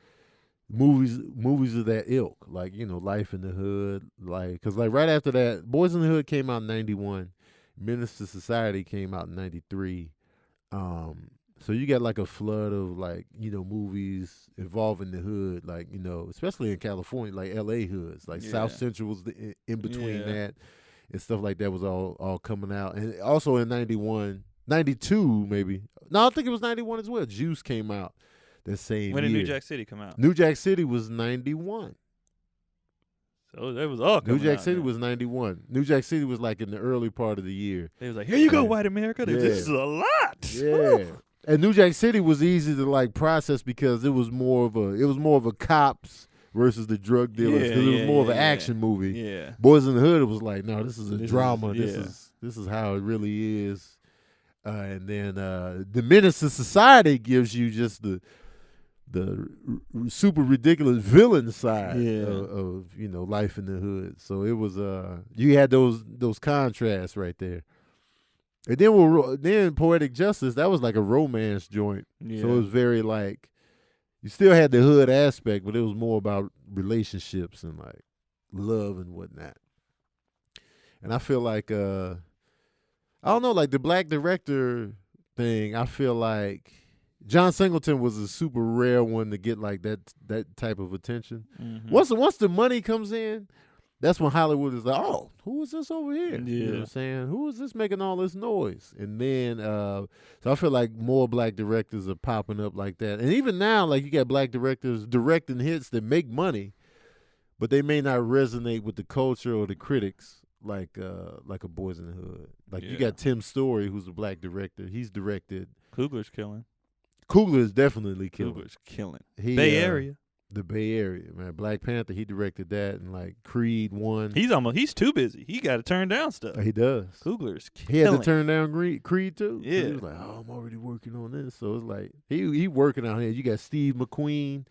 movies of that ilk, like Life in the Hood, because right after that, Boys in the Hood came out in 91, Menace to Society came out in 93. So you got like a flood of movies involving the hood, especially in California, like L.A. hoods, like South Central was in between that, and stuff like that was all coming out. And also in 91, 92 maybe. No, I think it was 91 as well. Juice came out that same year. When did New Jack City come out? New Jack City was 91. So it was all coming New Jack out, City man. was 91. New Jack City was like in the early part of the year. They was like, here you go, white America. This is a lot. Yeah. And New Jack City was easy to process because it was more of a cops versus the drug dealers. Because it was more of an action movie. Yeah. Boys in the Hood, it was like, no, this is a drama. This is how it really is. And then the Menace to Society gives you just the super ridiculous villain side of Life in the Hood. So it was you had those contrasts right there. And then Poetic Justice, that was like a romance joint. Yeah. So it was very you still had the hood aspect, but it was more about relationships and love and whatnot. And I feel like I don't know, the black director thing, I feel like John Singleton was a super rare one to get that type of attention. Mm-hmm. Once the money comes in, that's when Hollywood is like, oh, who is this over here? Yeah. You know what I'm saying? Who is this making all this noise? And then, so I feel like more black directors are popping up like that. And even now, you got black directors directing hits that make money, but they may not resonate with the culture or the critics like a Boys in the Hood. You got Tim Story, who's a black director. He's directed. Cougar's killing. Coogler is definitely killing. Cougar's killing. He, Bay Area. The Bay Area, man. Black Panther, he directed that, and Creed 1. He's too busy. He got to turn down stuff. He does. Coogler's killing. He had to turn down Creed too. Yeah. So he was like, oh, I'm already working on this. So it's like he working out here. You got Steve McQueen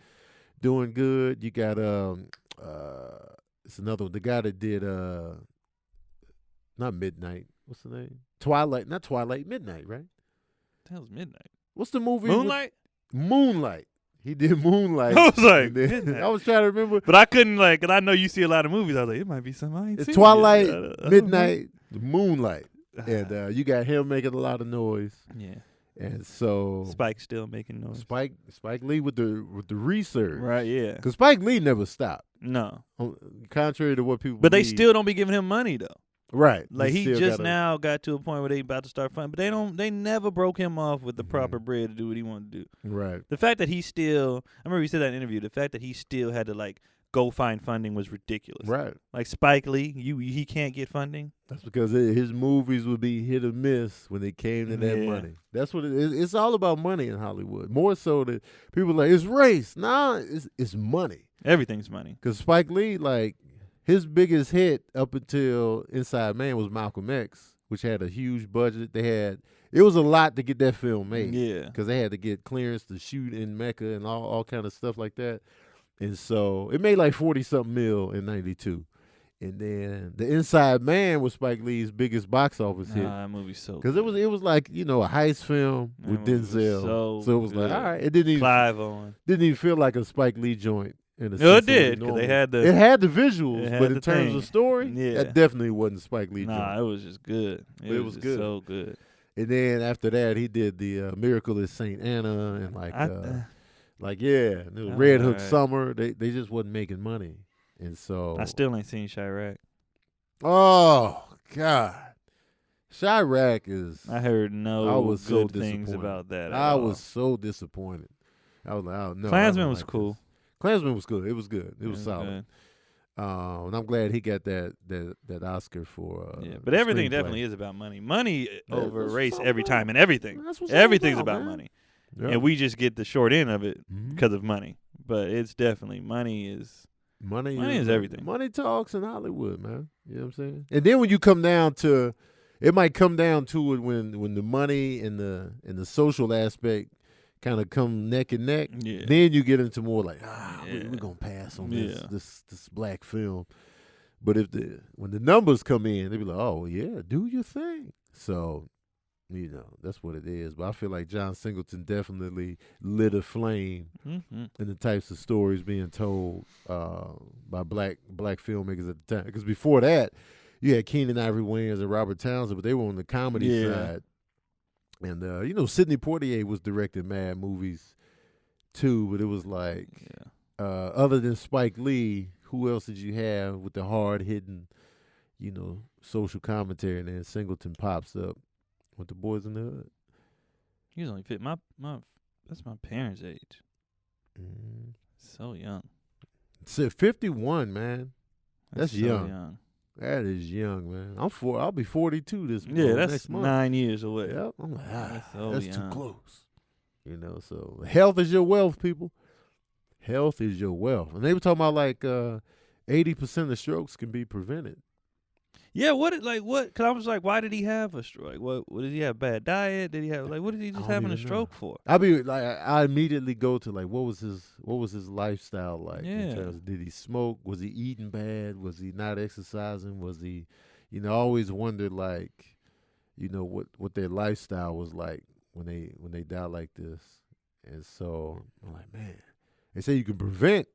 doing good. You got it's another one. The guy that did not Midnight. What's the name? Twilight. Not Twilight. Midnight, right? That was Midnight. What's the movie? Moonlight? Moonlight. He did Moonlight. I was like, I was trying to remember. But I couldn't and I know you see a lot of movies. I was like, it might be something I ain't seen. Twilight, yet. Midnight, Moonlight. And you got him making a lot of noise. Yeah. And so Spike's still making noise. Spike Lee with the research. Right, yeah. Because Spike Lee never stopped. No. Contrary to what people But they believe. still don't be giving him money though. Right. Like he still just gotta- now got to a point where they about to start funding, but they never broke him off with the proper bread to do what he wanted to do. Right. The fact that he still, I remember he said that in an interview, the fact that he still had to like go find funding was ridiculous. Right. Like Spike Lee, he can't get funding. That's because his movies would be hit or miss when it came to that money. That's what it is. It's all about money in Hollywood. More so that people are like, it's race. Nah, it's money. Everything's money. Because Spike Lee, like, his biggest hit up until Inside Man was Malcolm X, which had a huge budget. It was a lot to get that film made. Yeah. Because they had to get clearance to shoot in Mecca and all kind of stuff like that. And so it made like 40-something mil in 92. And then The Inside Man was Spike Lee's biggest box office hit. That movie's so Because it was like, a heist film with Denzel. So it was like, all right. It didn't even Clive Owen. Didn't even feel like a Spike Lee joint. No, it did, because they had it had the visuals, but in terms thing. of story, that definitely wasn't Spike Lee joint. Nah, it was just good. It was good. So good. And then after that, he did the Miracle at St. Anna and and it was Red Hook Summer. They just wasn't making money, and so I still ain't seen Chirac. Oh God, Chirac is. I heard good so things about that. I was so disappointed. I was like, oh no. Klansman was cool. Klansman was good. It was good. It was solid. And I'm glad he got that Oscar for. But everything definitely is about money. Money over race every time, and everything. Everything's about money. Yep. And we just get the short end of it because of money. But it's definitely money is everything. Money talks in Hollywood, man. You know what I'm saying? And then when you come down to, it might come down to it when the money and the social aspect kind of come neck and neck. Yeah. Then you get into more like, we're gonna pass on this black film. But when the numbers come in, they be like, oh yeah, do your thing. So, that's what it is. But I feel like John Singleton definitely lit a flame in the types of stories being told by black filmmakers at the time. Because before that, you had Keenan Ivory Wayans and Robert Townsend, but they were on the comedy side. And Sidney Poitier was directing mad movies too, but it was like other than Spike Lee, who else did you have with the hard hitting, social commentary? And then Singleton pops up with The Boys in the Hood. He was only fit that's my parents' age. So young. It's 51, man. That's so young. That is young, man. I'll be 42 this month. Yeah, that's next month. 9 years away. Yep. I'm like, that's too close. So health is your wealth, people. Health is your wealth. And they were talking about like 80% of strokes can be prevented. Yeah, because I was like, why did he have a stroke? What did he have? Bad diet? Did he have what did he just having a stroke for? I immediately go to like what was his lifestyle like? Yeah. In terms of, did he smoke? Was he eating bad? Was he not exercising? Was he, I always wondered like, what their lifestyle was like when they die like this. And so I'm like, man, they say you can prevent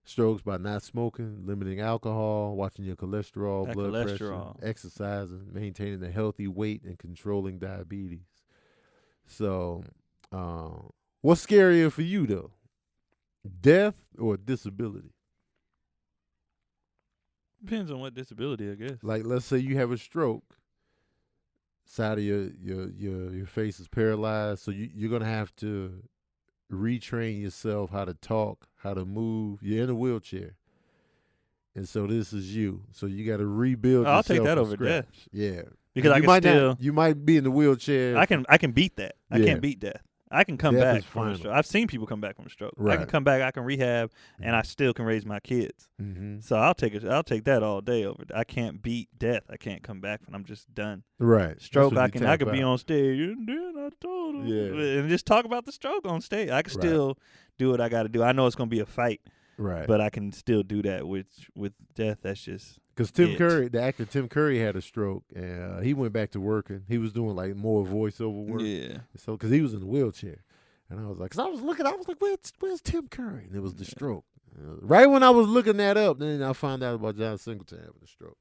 strokes by not smoking, limiting alcohol, watching your cholesterol, blood pressure, exercising, maintaining a healthy weight, and controlling diabetes. So, what's scarier for you though? Death or disability? Depends on what disability, I guess. Like, let's say you have a stroke. Side of your face is paralyzed, so you're gonna have to retrain yourself how to talk, how to move. You're in a wheelchair, and so this is you. So you got to rebuild. I'll yourself take that from over scratch. death. Yeah, because you might be in the wheelchair. I can beat that. I can't beat death. I can come back from a stroke. I've seen people come back from a stroke. Right. I can come back. I can rehab, and I still can raise my kids. Mm-hmm. So I'll take that all day over. I can't beat death. I can't come back, and I'm just done. Right. Stroke. I could be on stage. And then I told him. Yeah. And just talk about the stroke on stage. I can still do what I got to do. I know it's gonna be a fight. Right. But I can still do that with death. That's just. Because Curry, the actor Tim Curry, had a stroke, and he went back to working. He was doing like more voiceover work. Yeah. So because he was in a wheelchair. And I was like, I was like, where's Tim Curry? And it was the stroke. Right when I was looking that up, then I found out about John Singleton having a stroke.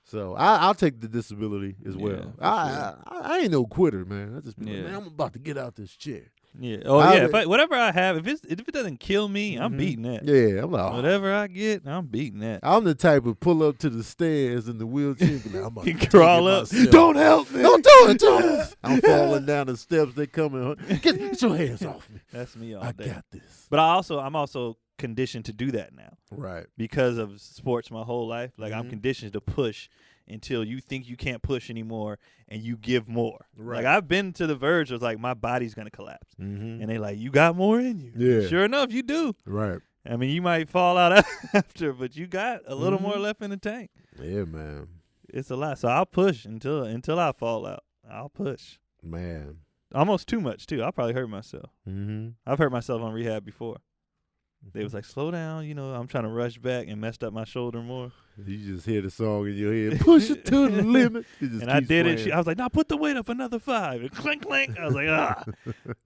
So I'll take the disability as well. I ain't no quitter, man. I just be like, man, I'm about to get out this chair. Yeah. Oh yeah. Whatever I have, if it doesn't kill me, I'm beating that. Yeah, I'm like, whatever I get, I'm beating that. I'm the type of pull up to the stairs in the wheelchair. Like, I'm gonna crawl up. myself. Don't help me. Don't do it. Don't. I'm falling down the steps. They coming. Get your hands off me. That's me all day. I got this. But I'm also conditioned to do that now. Right. Because of sports my whole life. Like I'm conditioned to push until you think you can't push anymore and you give more. Right. Like I've been to the verge of like my body's gonna collapse. And they like, you got more in you. Yeah. Sure enough, you do. Right. I mean, you might fall out after, but you got a little more left in the tank. Yeah, man. It's a lot. So I'll push until I fall out. I'll push. Man. Almost too much too. I'll probably hurt myself. I've hurt myself on rehab before. They was like, slow down, I'm trying to rush back and messed up my shoulder more. You just hear the song in your head, push it to the limit. And I did it. I was like, no, put the weight up another 5. And clink, clink. I was like,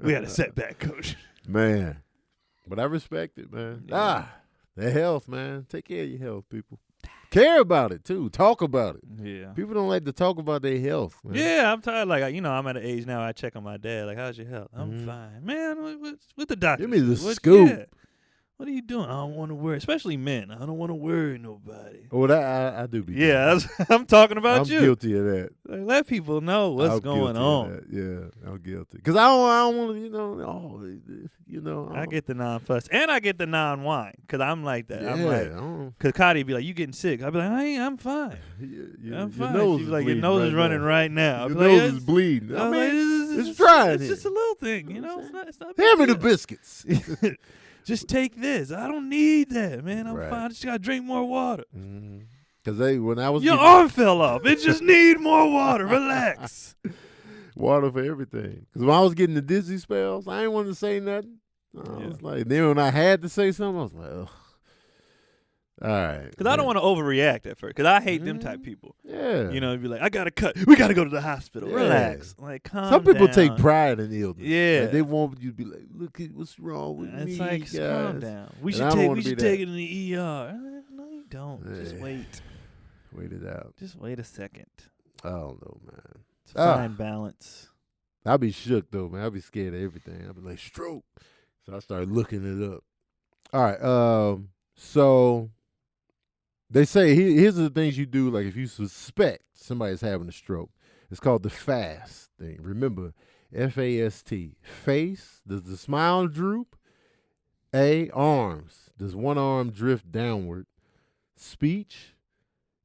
we had a setback, coach. Man. But I respect it, man. Yeah. The health, man. Take care of your health, people. Care about it, too. Talk about it. Yeah. People don't like to talk about their health, man. Yeah, I'm tired. Like, I'm at an age now I check on my dad. Like, how's your health? I'm fine. Man, what the doctor? Give me the scoop. Yeah. What are you doing? I don't want to worry, especially men. I don't want to worry nobody. Oh, that I do be. Yeah, I'm talking about you. I'm guilty of that. Like, let people know what's going on. Yeah, I'm guilty. Because I don't want to, I get the non-fuss. And I get the non-whine. Because I'm like that. Yeah, I'm like, because Cotty be like, you getting sick. I'll be like, I'm fine. I'm fine. Your nose She's like, your nose is running right now. Your nose is bleeding. I mean, it's dry. It's just a little thing, It's not hand me the biscuits. Just take this. I don't need that, man. I'm fine. I just gotta drink more water. Because when I was your arm fell off. It just need more water. Relax. Water for everything. Because when I was getting the dizzy spells, I ain't want to say nothing. I was like, then when I had to say something, I was like, ugh. All right. Because I don't want to overreact at first. Because I hate them type people. Yeah. Be like, I got to cut. We got to go to the hospital. Yeah. Relax. Like, calm down. Some people take pride in illness. Yeah. Like, they want you to be like, look at what's wrong with me, it's like, guys. calm down. We should take it in the ER. No, you don't. Yeah. Just wait. Wait it out. Just wait a second. I don't know, man. It's fine balance. I'll be shook, though, man. I'll be scared of everything. I'll be like, stroke. So I started looking it up. All right. So they say here's the things you do, like if you suspect somebody's having a stroke. It's called the FAST thing. Remember, F-A-S-T. Face, does the smile droop? A, arms. Does one arm drift downward? Speech,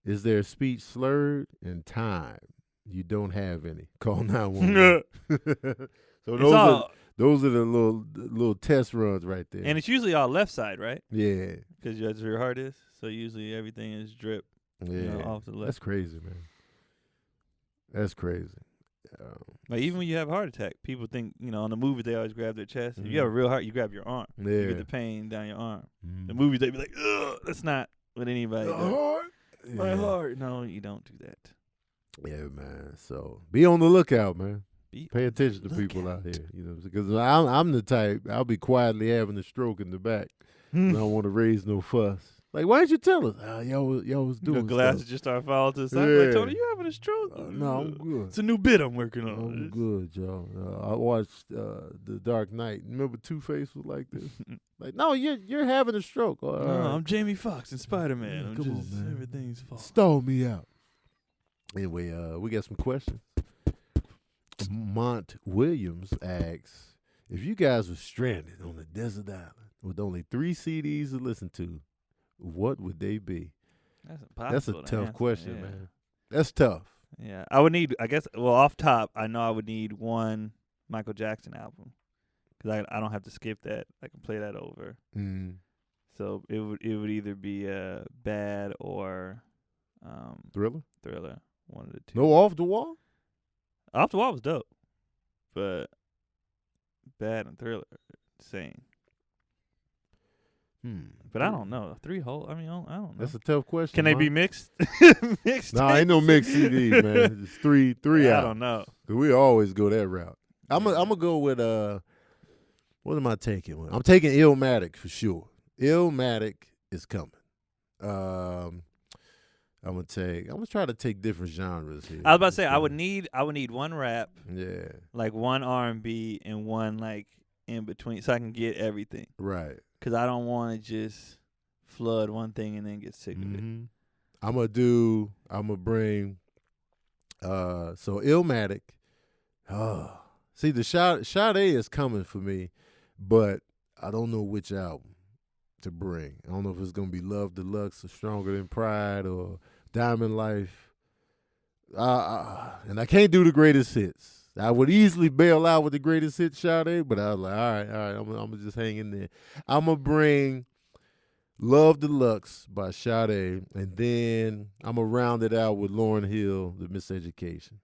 is their speech slurred? And time, you don't have any. Call 911. So those are the little test runs right there. And it's usually all left side, right? Yeah. Because that's where your heart is. So usually everything is drip off the left. That's crazy, man. That's crazy. Like even when you have a heart attack, people think, on the movies they always grab their chest. If you have a real heart, you grab your arm. Yeah. You get the pain down your arm. The movies they be like, ugh, that's not what anybody does. My heart. No, you don't do that. Yeah, man. So be on the lookout, man. Pay attention to people out here, because I'm the type, I'll be quietly having a stroke in the back. I don't want to raise no fuss. Like, why didn't you tell us? Y'all was doing your glasses stuff. just start falling to the side. Yeah. Like, Tony, you having a stroke? No, I'm good. It's a new bit I'm working on. I'm good, y'all. I watched The Dark Knight. Remember Two-Face was like this? Like, no, you're having a stroke. Oh, no, right. I'm Jamie Foxx in Spider-Man. Come on, man. Everything's falling. Stole me out. Anyway, we got some questions. Mont Williams asks, if you guys were stranded on a desert island with only 3 CDs to listen to, what would they be? That's impossible. That's a tough answer. question, man. That's tough. Yeah, I would need, I guess, off top, I know I would need one Michael Jackson album because I don't have to skip that. I can play that over. So it would either be Bad or Thriller? Thriller, one of the two. No Off the Wall? Off the Wall was dope, but Bad and Thriller, same. But I don't know. 3 whole. I mean, I don't know. That's a tough question. Can they be mixed? Mixed? No, ain't no mixed CDs, man. It's three out. I don't know. Cause we always go that route. I'm gonna go with what am I taking? I'm taking Illmatic for sure. Illmatic is coming. I'm gonna try to take different genres here. I was about to say I would need one rap. Yeah. Like one R&B and one like in between so I can get everything. Right. Because I don't want to just flood one thing and then get sick of it. I'm gonna bring so Illmatic. See, the Sade is coming for me, but I don't know which album to bring. I don't know if it's gonna be Love Deluxe or Stronger Than Pride or Diamond Life. And I can't do the greatest hits. I would easily bail out with the greatest hits, Sade, but I was like, all right, I'm gonna just hang in there. I'm gonna bring Love Deluxe by Sade, and then I'm gonna round it out with Lauryn Hill, The Miseducation,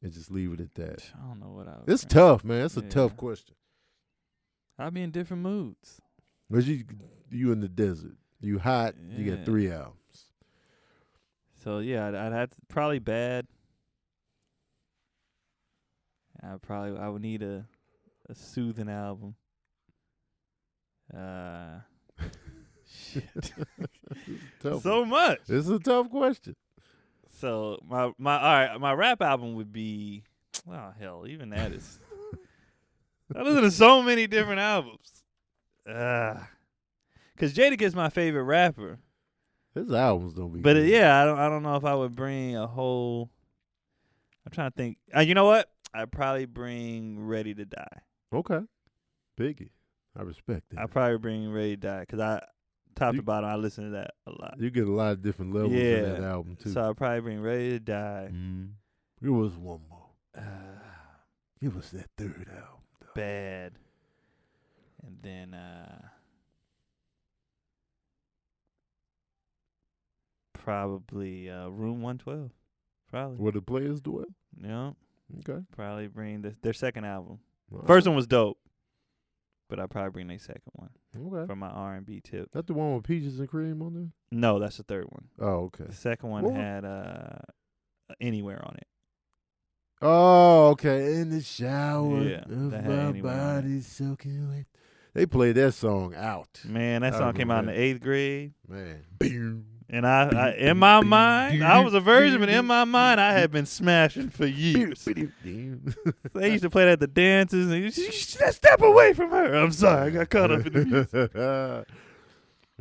and just leave it at that. I don't know what I. It's tough, man. It's a tough question. I'll be in different moods. But you in the desert, you hot. Yeah. You got 3 albums. So yeah, I'd have to, probably Bad. I would need a soothing album. Shit. So much. It's a tough question. So my rap album would be, oh hell, even that is. I listen to so many different albums. Cause Jadakiss my favorite rapper. His albums don't be. But good. I don't know if I would bring a whole. I'm trying to think. You know what? I'd probably bring Ready to Die. Okay, Biggie. I respect that. I'd probably bring Ready to Die because top to bottom, I listen to that a lot. You get a lot of different levels in that album too. So I'd probably bring Ready to Die. It was one more. Give us that third album. Though. Bad. And then probably Room 112. Probably. Where the Players Dwell? Yeah. Okay. Probably bring their second album. All First one was dope, but I'd probably bring their second one. Okay. For my R&B tip. That the one with Peaches and Cream on there? No, that's the third one. Oh, okay. The second one had Anywhere on it. Oh, okay. In the shower. Yeah, of my body soaking wet. They played that song out. Man, that song came out in the 8th grade. Man. And I in my mind, I was a virgin, but in my mind, I had been smashing for years. They used to play that at the dances, and step away from her. I'm sorry, I got caught up in the music.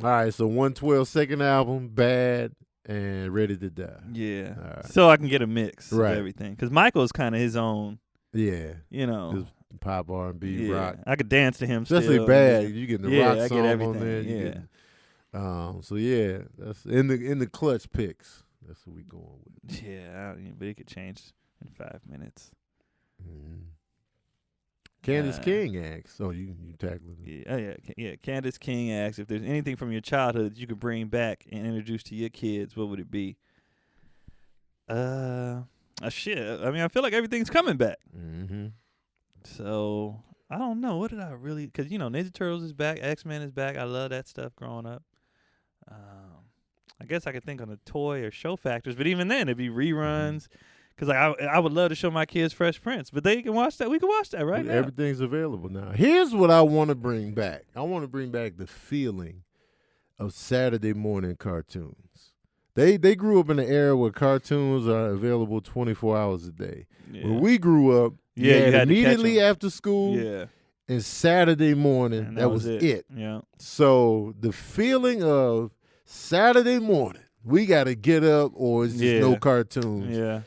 All right, so 112 second album, Bad, and Ready to Die. Yeah. Right. So I can get a mix of everything. Because Michael's kind of his own. Yeah. You know. His pop, R&B, rock. I could dance to him especially still. Bad. You get the rock I song get everything. on there. So yeah, that's in the clutch picks. That's what we going with. Yeah, but it could change in 5 minutes. Candace King asks. Oh, you tackling it? Yeah. Candace King asks if there's anything from your childhood that you could bring back and introduce to your kids. What would it be? Shit. I mean, I feel like everything's coming back. So I don't know. What did I really? Because Ninja Turtles is back, X-Men is back. I love that stuff growing up. I guess I could think on the toy or show factors, but even then it'd be reruns. Because I would love to show my kids Fresh Prince, but they can watch that. We can watch that right now. Everything's available now. Here's what I want to bring back. I want to bring back the feeling of Saturday morning cartoons. They grew up in an era where cartoons are available 24 hours a day. Yeah. When we grew up, you had immediately after school. Yeah. And Saturday morning, and that was it. Yeah. So the feeling of Saturday morning, we got to get up or it's just no cartoons. Yeah.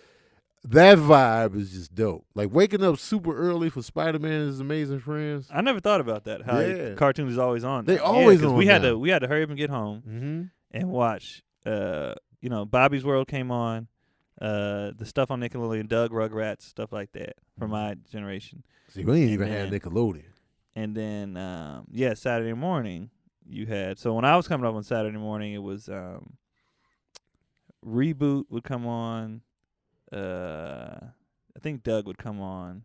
That vibe is just dope. Like waking up super early for Spider-Man and His Amazing Friends. I never thought about that. How cartoons is always on. They always on. We had to hurry up and get home and watch. Bobby's World came on. The stuff on Nickelodeon, Doug, Rugrats, stuff like that for my generation. See, we ain't even had Nickelodeon. And then, Saturday morning you had. So when I was coming up on Saturday morning, it was Reboot would come on. I think Doug would come on.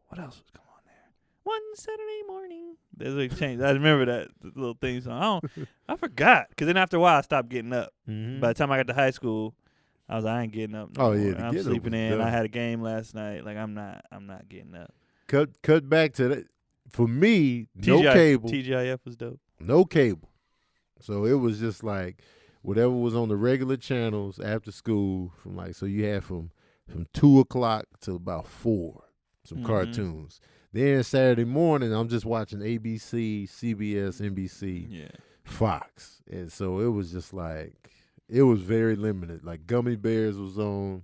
What else would come on there? One Saturday morning. There's a change. I remember that little thing song. I forgot because then after a while I stopped getting up. By the time I got to high school, I was like, I ain't getting up. No more. I'm sleeping in. I had a game last night. Like I'm not getting up. Cut back to that. For me, no cable. TGIF was dope. No cable. So it was just like whatever was on the regular channels after school so you had from 2 o'clock till about 4. some cartoons. Then Saturday morning, I'm just watching ABC, CBS, NBC, Fox. And so it was just like, it was very limited. Like Gummy Bears was on.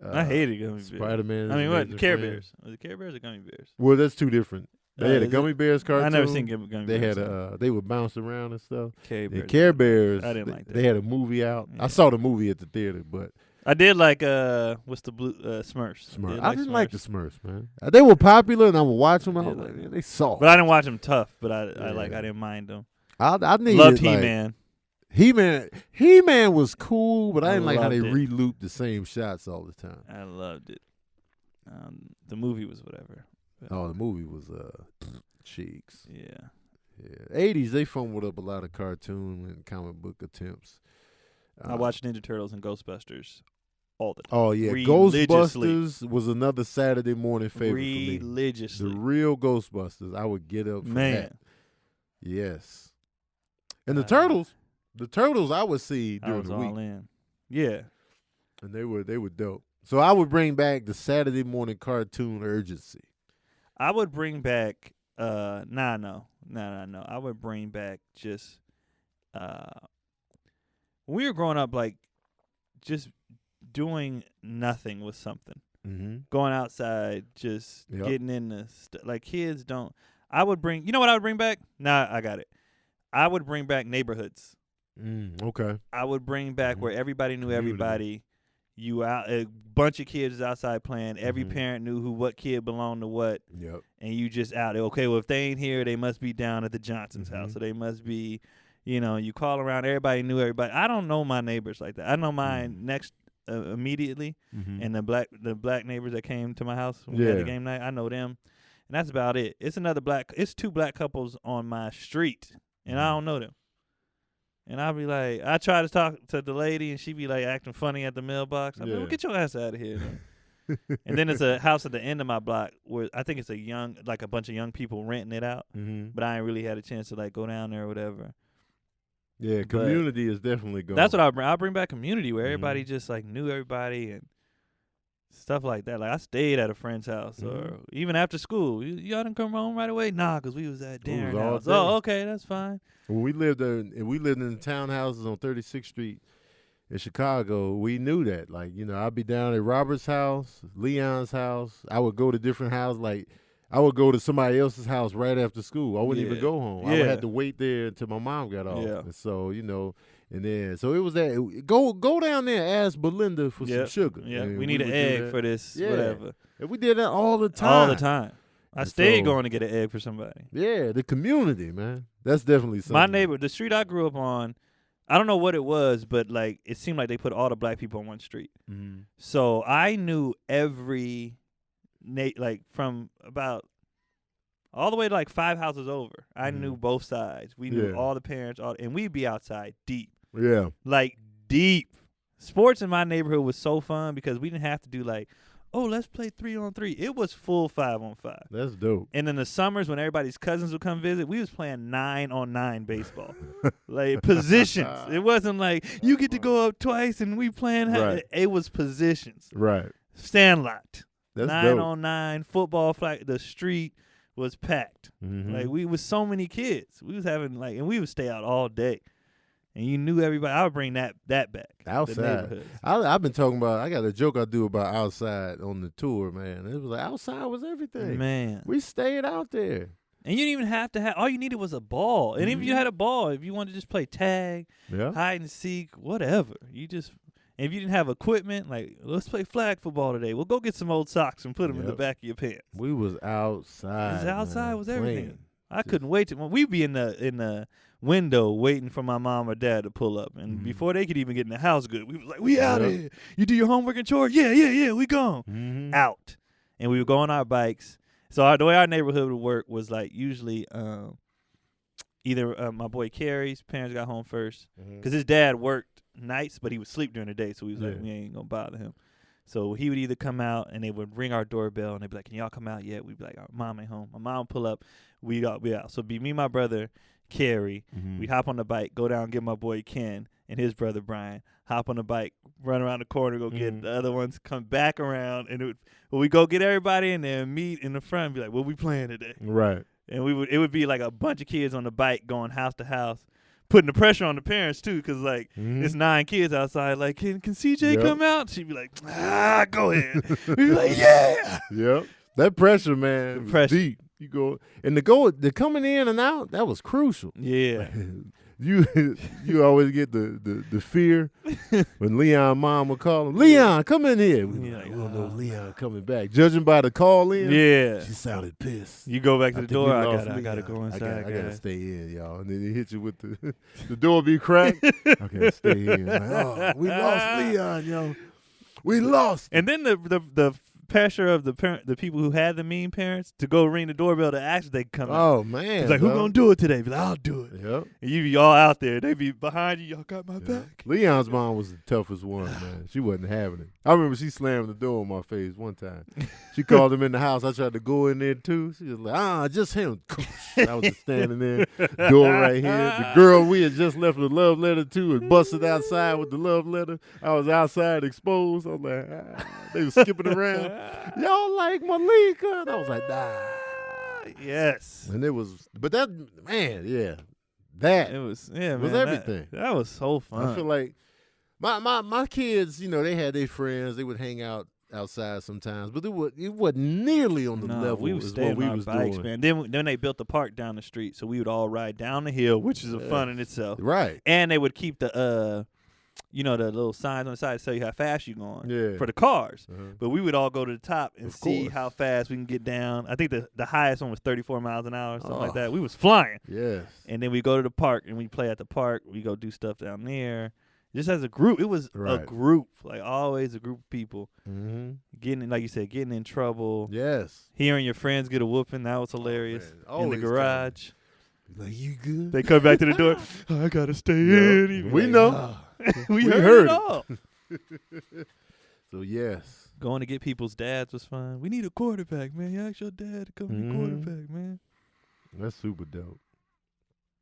I hated Gummy Bears. Spider-Man. I mean, what? Care Bears. Was it Care Bears or Gummy Bears? Well, that's two different. They had a Gummy Bears cartoon. I never seen Gummy Bears. They had they would bounce around and stuff. Care Bears. I didn't like that. They had a movie out. I saw the movie at the theater, but I did like what's the blue Smurfs? I didn't like the Smurfs, man. They were popular, and I would watch them. I was like, man, they soft. But I didn't watch them tough. But I didn't mind them. I loved He-Man. He-Man was cool, but I didn't like how they re-looped the same shots all the time. I loved it. The movie was whatever. Oh, the movie was cheeks. Yeah. 80s, they fumbled up a lot of cartoon and comic book attempts. I watched Ninja Turtles and Ghostbusters all the time. Oh, yeah. Ghostbusters was another Saturday morning favorite for me. Religiously. The real Ghostbusters. I would get up for that. Yes. And the Turtles I would see during the week. All in. Yeah. And they were dope. So I would bring back the Saturday morning cartoon urgency. I would bring back no. I would bring back just when we were growing up, like just doing nothing with something. Going outside, just getting in the like kids don't. I would bring. You know what I would bring back? Nah, I got it. I would bring back neighborhoods. Okay. I would bring back where everybody knew everybody. You out, a bunch of kids is outside playing. Every parent knew what kid belonged to what. Yep. And you just out there. Okay, well if they ain't here, they must be down at the Johnson's house. So they must be, you call around. Everybody knew everybody. I don't know my neighbors like that. I know mine next immediately, and the black neighbors that came to my house when we had the game night. I know them, and that's about it. It's two black couples on my street, and I don't know them. And I'll be like, I try to talk to the lady, and she be like acting funny at the mailbox. I'm like, well, get your ass out of here. And then it's a house at the end of my block where I think it's a bunch of young people renting it out. But I ain't really had a chance to like go down there or whatever. Yeah, community is definitely going. That's what I'll bring. I'll bring back community where everybody just like knew everybody and stuff like that. Like I stayed at a friend's house or even after school. Y'all didn't come home right away? Nah, because we was at Darren's house. Oh, okay, that's fine. When we lived in the townhouses on 36th Street in Chicago, we knew that. Like, I'd be down at Robert's house, Leon's house. I would go to different houses. Like, I would go to somebody else's house right after school. I wouldn't even go home. I would have to wait there until my mom got off. Yeah. And so, and then so it was that. Go down there and ask Belinda for some sugar. Yeah, we need an egg for this, whatever. And we did that all the time. All the time. I stayed going to get an egg for somebody. Yeah, the community, man. That's definitely something. My neighbor, the street I grew up on, I don't know what it was, but like it seemed like they put all the black people on one street. So I knew every, like from about all the way to like 5 houses over. I knew both sides. We knew all the parents, and we'd be outside deep. Yeah. Like deep. Sports in my neighborhood was so fun because we didn't have to do like, oh, let's play 3-on-3. It was full 5-on-5. That's dope. And in the summers when everybody's cousins would come visit, we was playing 9-on-9 baseball. Like positions. It wasn't like you get to go up twice and we playing. Right. It was positions. Right. Stand-locked. That's 9-on-9 football flag. The street was packed. Like we was so many kids. We was having and we would stay out all day. And you knew everybody. I would bring that back. Outside. I've been talking about, I got a joke I do about outside on the tour, man. It was like outside was everything. Man. We stayed out there. And you didn't even have to all you needed was a ball. And if you had a ball, if you wanted to just play tag, hide and seek, whatever. If you didn't have equipment, like, let's play flag football today. We'll go get some old socks and put them in the back of your pants. We was outside. Outside was everything. I couldn't wait to. We'd be in the window waiting for my mom or dad to pull up, and before they could even get in the house, we was like, "We out of here. You do your homework and chores? Yeah. We gone out." And we would go on our bikes. So the way our neighborhood would work was like usually either my boy Carrie's parents got home first because his dad worked nights, but he would sleep during the day, so we was like, we ain't gonna bother him. So he would either come out and they would ring our doorbell and they'd be like, "Can y'all come out yet?" We'd be like, "Our mom ain't home." My mom would pull up. We out. So it'd be me, my brother, Carrie. We'd hop on the bike, go down, get my boy Ken, and his brother Brian hop on the bike, run around the corner, go get the other ones, come back around, and we go get everybody in there and meet in the front and be like, what we playing today? Right. And it would be like a bunch of kids on the bike going house to house, putting the pressure on the parents too, because like it's 9 kids outside. Like, can CJ come out? She'd be like, go ahead. We'd be like, yeah. Yep. That pressure, man, was deep. You go and the coming in and out, that was crucial. Yeah. You always get the fear when Leon's mom would call him, Leon, come in here. We don't know Leon coming back. Judging by the call in, she sounded pissed. You go back to the door. I gotta go inside. I gotta stay in, y'all. And then he hit you with the door be cracked. I gotta stay in. Like, we lost Leon, yo. We lost. And then the pressure of the people who had the mean parents to go ring the doorbell to ask if they come out. Oh man. It's like, who gonna do it today? Be like, I'll do it. Yep. And you be all out there. They be behind you. Y'all got my back. Leon's mom was the toughest one, man. She wasn't having it. I remember she slammed the door in my face one time. She called him in the house. I tried to go in there too. She was like, just him. I was just standing there, door right here. The girl we had just left the love letter to was busted outside with the love letter. I was outside exposed. I was like, they were skipping around. Y'all like Malika? And I was like, nah. Yes. And it was, but that, man, yeah. That it was everything. That was so fun. I feel like my kids, they had their friends. They would hang out outside sometimes, but it wasn't nearly on the level we would as stay what we on our was bikes, doing. man. Then they built the park down the street, so we would all ride down the hill, which is a fun in itself. Right. And they would keep the the little signs on the side to tell you how fast you're going for the cars. But we would all go to the top and see how fast we can get down. I think the highest one was 34 miles an hour, something like that. We was flying. Yes. And then we go to the park and we play at the park. We go do stuff down there. Just as a group. It was a group, like always a group of people. Getting, like you said, getting in trouble. Yes. Hearing your friends get a whooping, that was hilarious. In the garage. Like, you good? They come back to the door. I got to stay in. We know. We heard it all. So, yes. Going to get people's dads was fun. We need a quarterback, man. You ask your dad to come be quarterback, man. That's super dope.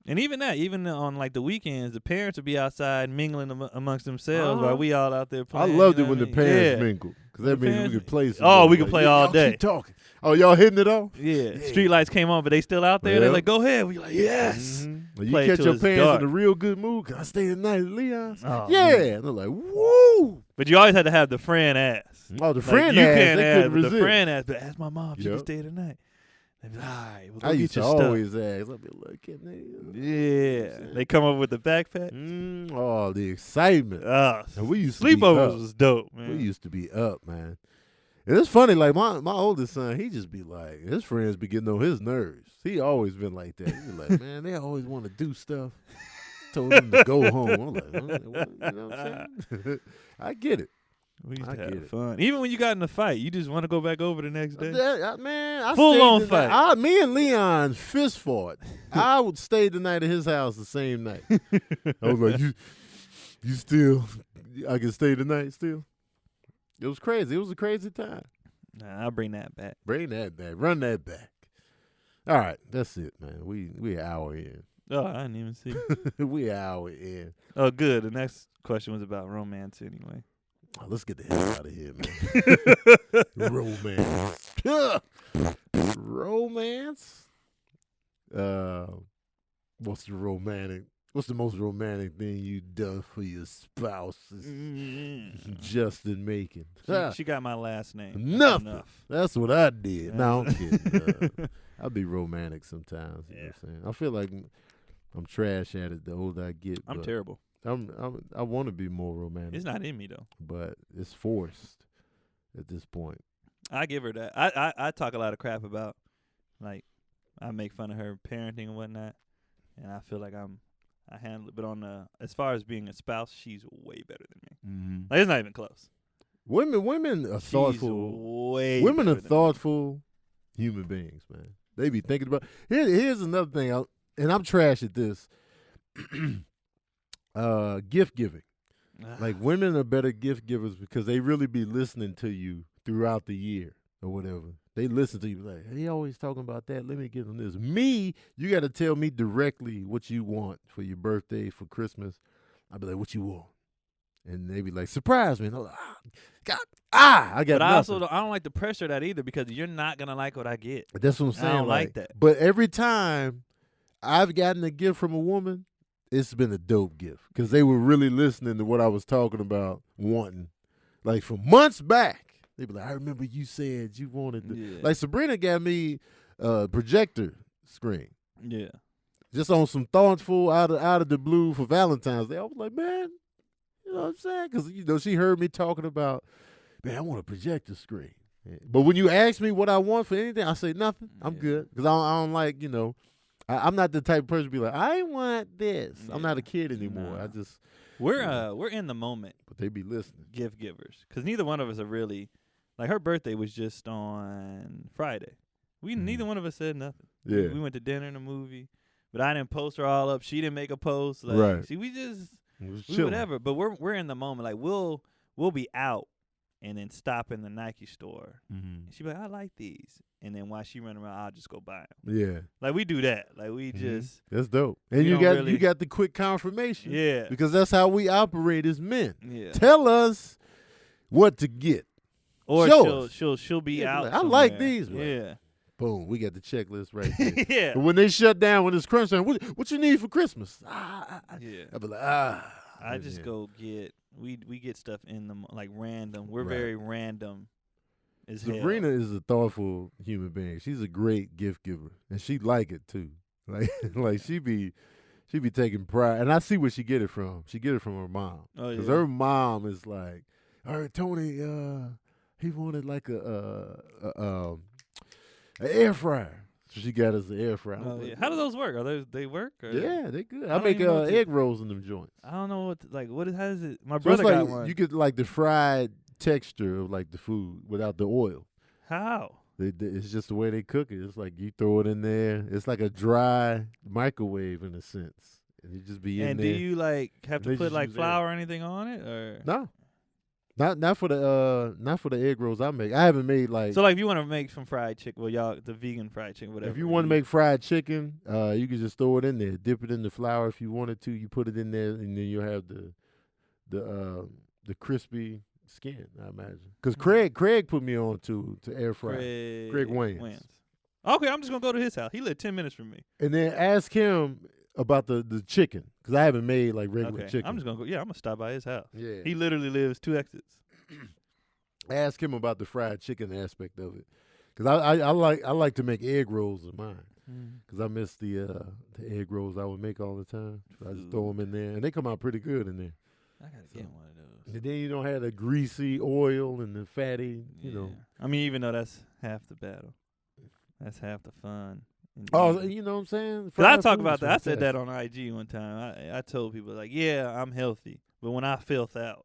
And even on like the weekends, the parents would be outside mingling amongst themselves while we all out there playing. I loved it when the parents mingled, because that means we could play. We could play all day. Keep talking. Oh, y'all hitting it off? Yeah. Street lights came on, but they still out there. Yep. They're like, go ahead. We like, yes. Well, you catch your parents in a real good mood. Can I stay tonight at Leon's? And they're like, woo. But you always had to have the friend ask. Oh, the friend ask. You can't they ask, couldn't but the friend ask. But ask my mom. She can stay tonight. They'd be like, all right, we'll go I get used to your stuff. always ask. I'd be like, can they? Yeah. They come up with the backpack. Oh, the excitement. We used to sleepovers was dope, man. We used to be up, man. And it's funny, like my oldest son, he just be like, his friends be getting on his nerves. He always been like that. He be like, man, they always want to do stuff. Told him to go home. I'm like, what? You know what I'm saying? I get it. We used to have fun. Even when you got in a fight, you just want to go back over the next day. I full on fight. Me and Leon fist fought. I would stay the night at his house the same night. I was like, you still, I can stay the night still. It was crazy. It was a crazy time. Nah, I'll bring that back. Bring that back. Run that back. All right, that's it, man. We an hour in. Oh, I didn't even see. We an hour in. Oh, good. The next question was about romance anyway. Oh, let's get the hell out of here, man. Romance. Romance? What's the most romantic thing you done for your spouse? Justin Macon. She got my last name. Nothing. That's what I did. No, I'm kidding. I'll be romantic sometimes. You know what I'm saying? I feel like I'm trash at it the older I get. I'm terrible. I want to be more romantic. It's not in me though. But it's forced at this point. I give her that. I talk a lot of crap about, like, I make fun of her parenting and whatnot, and I feel like I handle it. But as far as being a spouse, she's way better than me. Like, it's not even close. Women are thoughtful. Women are thoughtful human beings, man. They be thinking about. Here's another thing, and I'm trash at this. Gift giving. Like, women are better gift givers because they really be listening to you throughout the year or whatever. They listen to you like, he always talking about that. Let me give them this. Me, you got to tell me directly what you want for your birthday, for Christmas. I'd be like, what you want? And they be like, surprise me. And I'm like, I got But I nothing. also I don't like the pressure of that either because you're not gonna like what I get. That's what I'm saying. I don't like that. But every time I've gotten a gift from a woman, it's been a dope gift because they were really listening to what I was talking about wanting. Like from months back, they be like, I remember you said you wanted to. Like Sabrina got me a projector screen. Yeah. Just on some thoughtful out of the blue for Valentine's Day. I was like, man, you know what I'm saying? Because, she heard me talking about, man, I want a projector screen. But when you ask me what I want for anything, I say nothing. I'm good. Because I don't like, I'm not the type of person to be like, I want this. Yeah. I'm not a kid anymore. No. We're in the moment. But they be listening. Gift givers. Because neither one of us are really, like her birthday was just on Friday. Neither one of us said nothing. Yeah. We went to dinner and a movie. But I didn't post her all up. She didn't make a post. Like, right. See, we whatever. But we're in the moment. Like we'll be out and then stop in the Nike store. Mm-hmm. And she be like, I like these. And then while she run around, I'll just go buy them. Yeah. Like we do that. Like we just. That's dope. And you got the quick confirmation. Yeah. Because that's how we operate as men. Yeah. Tell us what to get. Or she'll be out. Like, I like these. Man. Yeah. Boom, we got the checklist right there. Yeah. But when they shut down, when it's crunch time, what you need for Christmas? Yeah. I'll be like, I just go get, we get stuff in them, like random. We're very random as hell. Sabrina is a thoughtful human being. She's a great gift giver. And she like it too. Like she be taking pride. And I see where she get it from. She get it from her mom. Oh, yeah. Because her mom is like, all right, Tony, he wanted like an air fryer. So she got us an air fryer. Oh, yeah. How do those work? They work? Or? Yeah, they good. I make egg rolls in them joints. I don't know how does it? My brother got one. You get like the fried texture of like the food without the oil. How? It's just the way they cook it. It's like you throw it in there. It's like a dry microwave in a sense. And you just be in there. And do you like have to put like flour or anything on it or? No. Not for the egg rolls I make. I haven't made like. So like if you want to make some fried chicken, the vegan fried chicken, whatever. If you want to make fried chicken, you can just throw it in there, dip it in the flour if you wanted to. You put it in there, and then you'll have the crispy skin. I imagine because Craig put me on to air fry. Craig Wayans. Okay, I'm just gonna go to his house. He lived 10 minutes from me. And then ask him about the chicken because I haven't made like regular chicken. I'm just gonna go. Yeah, I'm gonna stop by his house. Yeah, he literally lives 2 exits. Ask him about the fried chicken aspect of it because I like to make egg rolls of mine because I miss the egg rolls I would make all the time. So I just throw them in there and they come out pretty good in there. I gotta get one of those. And then you don't have the greasy oil and the fatty. You know. I mean, even though that's half the battle, that's half the fun. Oh, you know what I'm saying? Because I talk about that. I said that on IG one time. I told people like, yeah, I'm healthy, but when I filth out,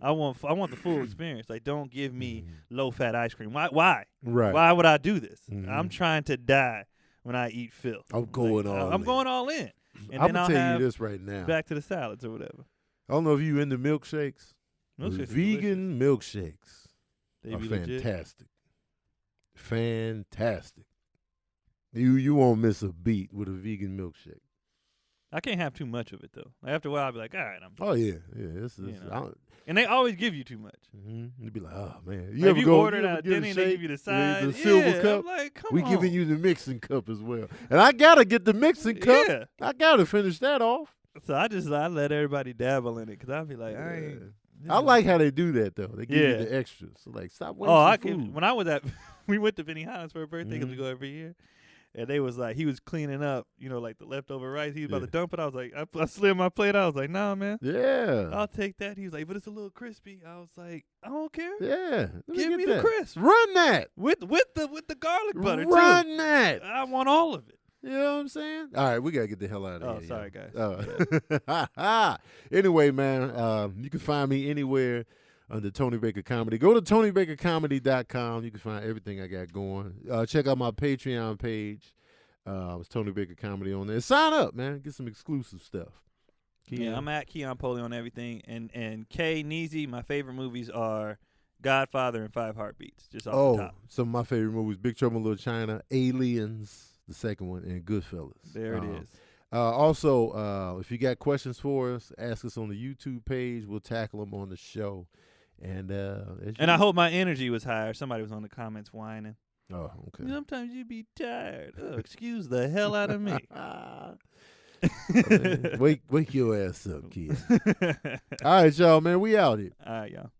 I want the full experience. Like, don't give me low fat ice cream. Why? Right. Why would I do this? I'm trying to die when I eat filth. I'm going all in. And I'm gonna tell you this right now. Back to the salads or whatever. I don't know if you into milkshakes. Vegan milkshakes they are be fantastic. Fantastic. You won't miss a beat with a vegan milkshake. I can't have too much of it though. Like, after a while, I'll be like, all right, I'm. Oh yeah. And they always give you too much. You'd be like, oh man. You ever ordered out dinner and they give you the size, the silver cup. I'm like, come we on. giving you the mixing cup as well, and I gotta get the mixing cup. Yeah. I gotta finish that off. So I let everybody dabble in it because I'd be like, I like how they do that though. They give you the extras. So like, stop wasting food. When I was we went to Vinny Highlands for her birthday because we go every year. And they was like, he was cleaning up, like the leftover rice. He was about to dump it. I was like, I slid my plate. I was like, nah, man. Yeah. I'll take that. He was like, but it's a little crispy. I was like, I don't care. Yeah. Give me the crisp. Run that. With the garlic butter, too. Run that. I want all of it. You know what I'm saying? All right, we got to get the hell out of here. Oh, sorry, guys. Anyway, man, you can find me anywhere under Tony Baker Comedy. Go to TonyBakerComedy.com. You can find everything I got going. Check out my Patreon page. It's Tony Baker Comedy on there. Sign up, man. Get some exclusive stuff. Keon. Yeah, I'm at Keon Polee on everything. And K, Neezy, my favorite movies are Godfather and 5 Heartbeats, just off the top. Some of my favorite movies, Big Trouble in Little China, Aliens, the second one, and Goodfellas. There it is. Also, if you got questions for us, ask us on the YouTube page. We'll tackle them on the show. And I hope my energy was higher. Somebody was on the comments whining. Oh, okay. Sometimes you be tired. Oh, excuse the hell out of me. Wake your ass up, kid. All right, y'all, man. We out here. All right, y'all.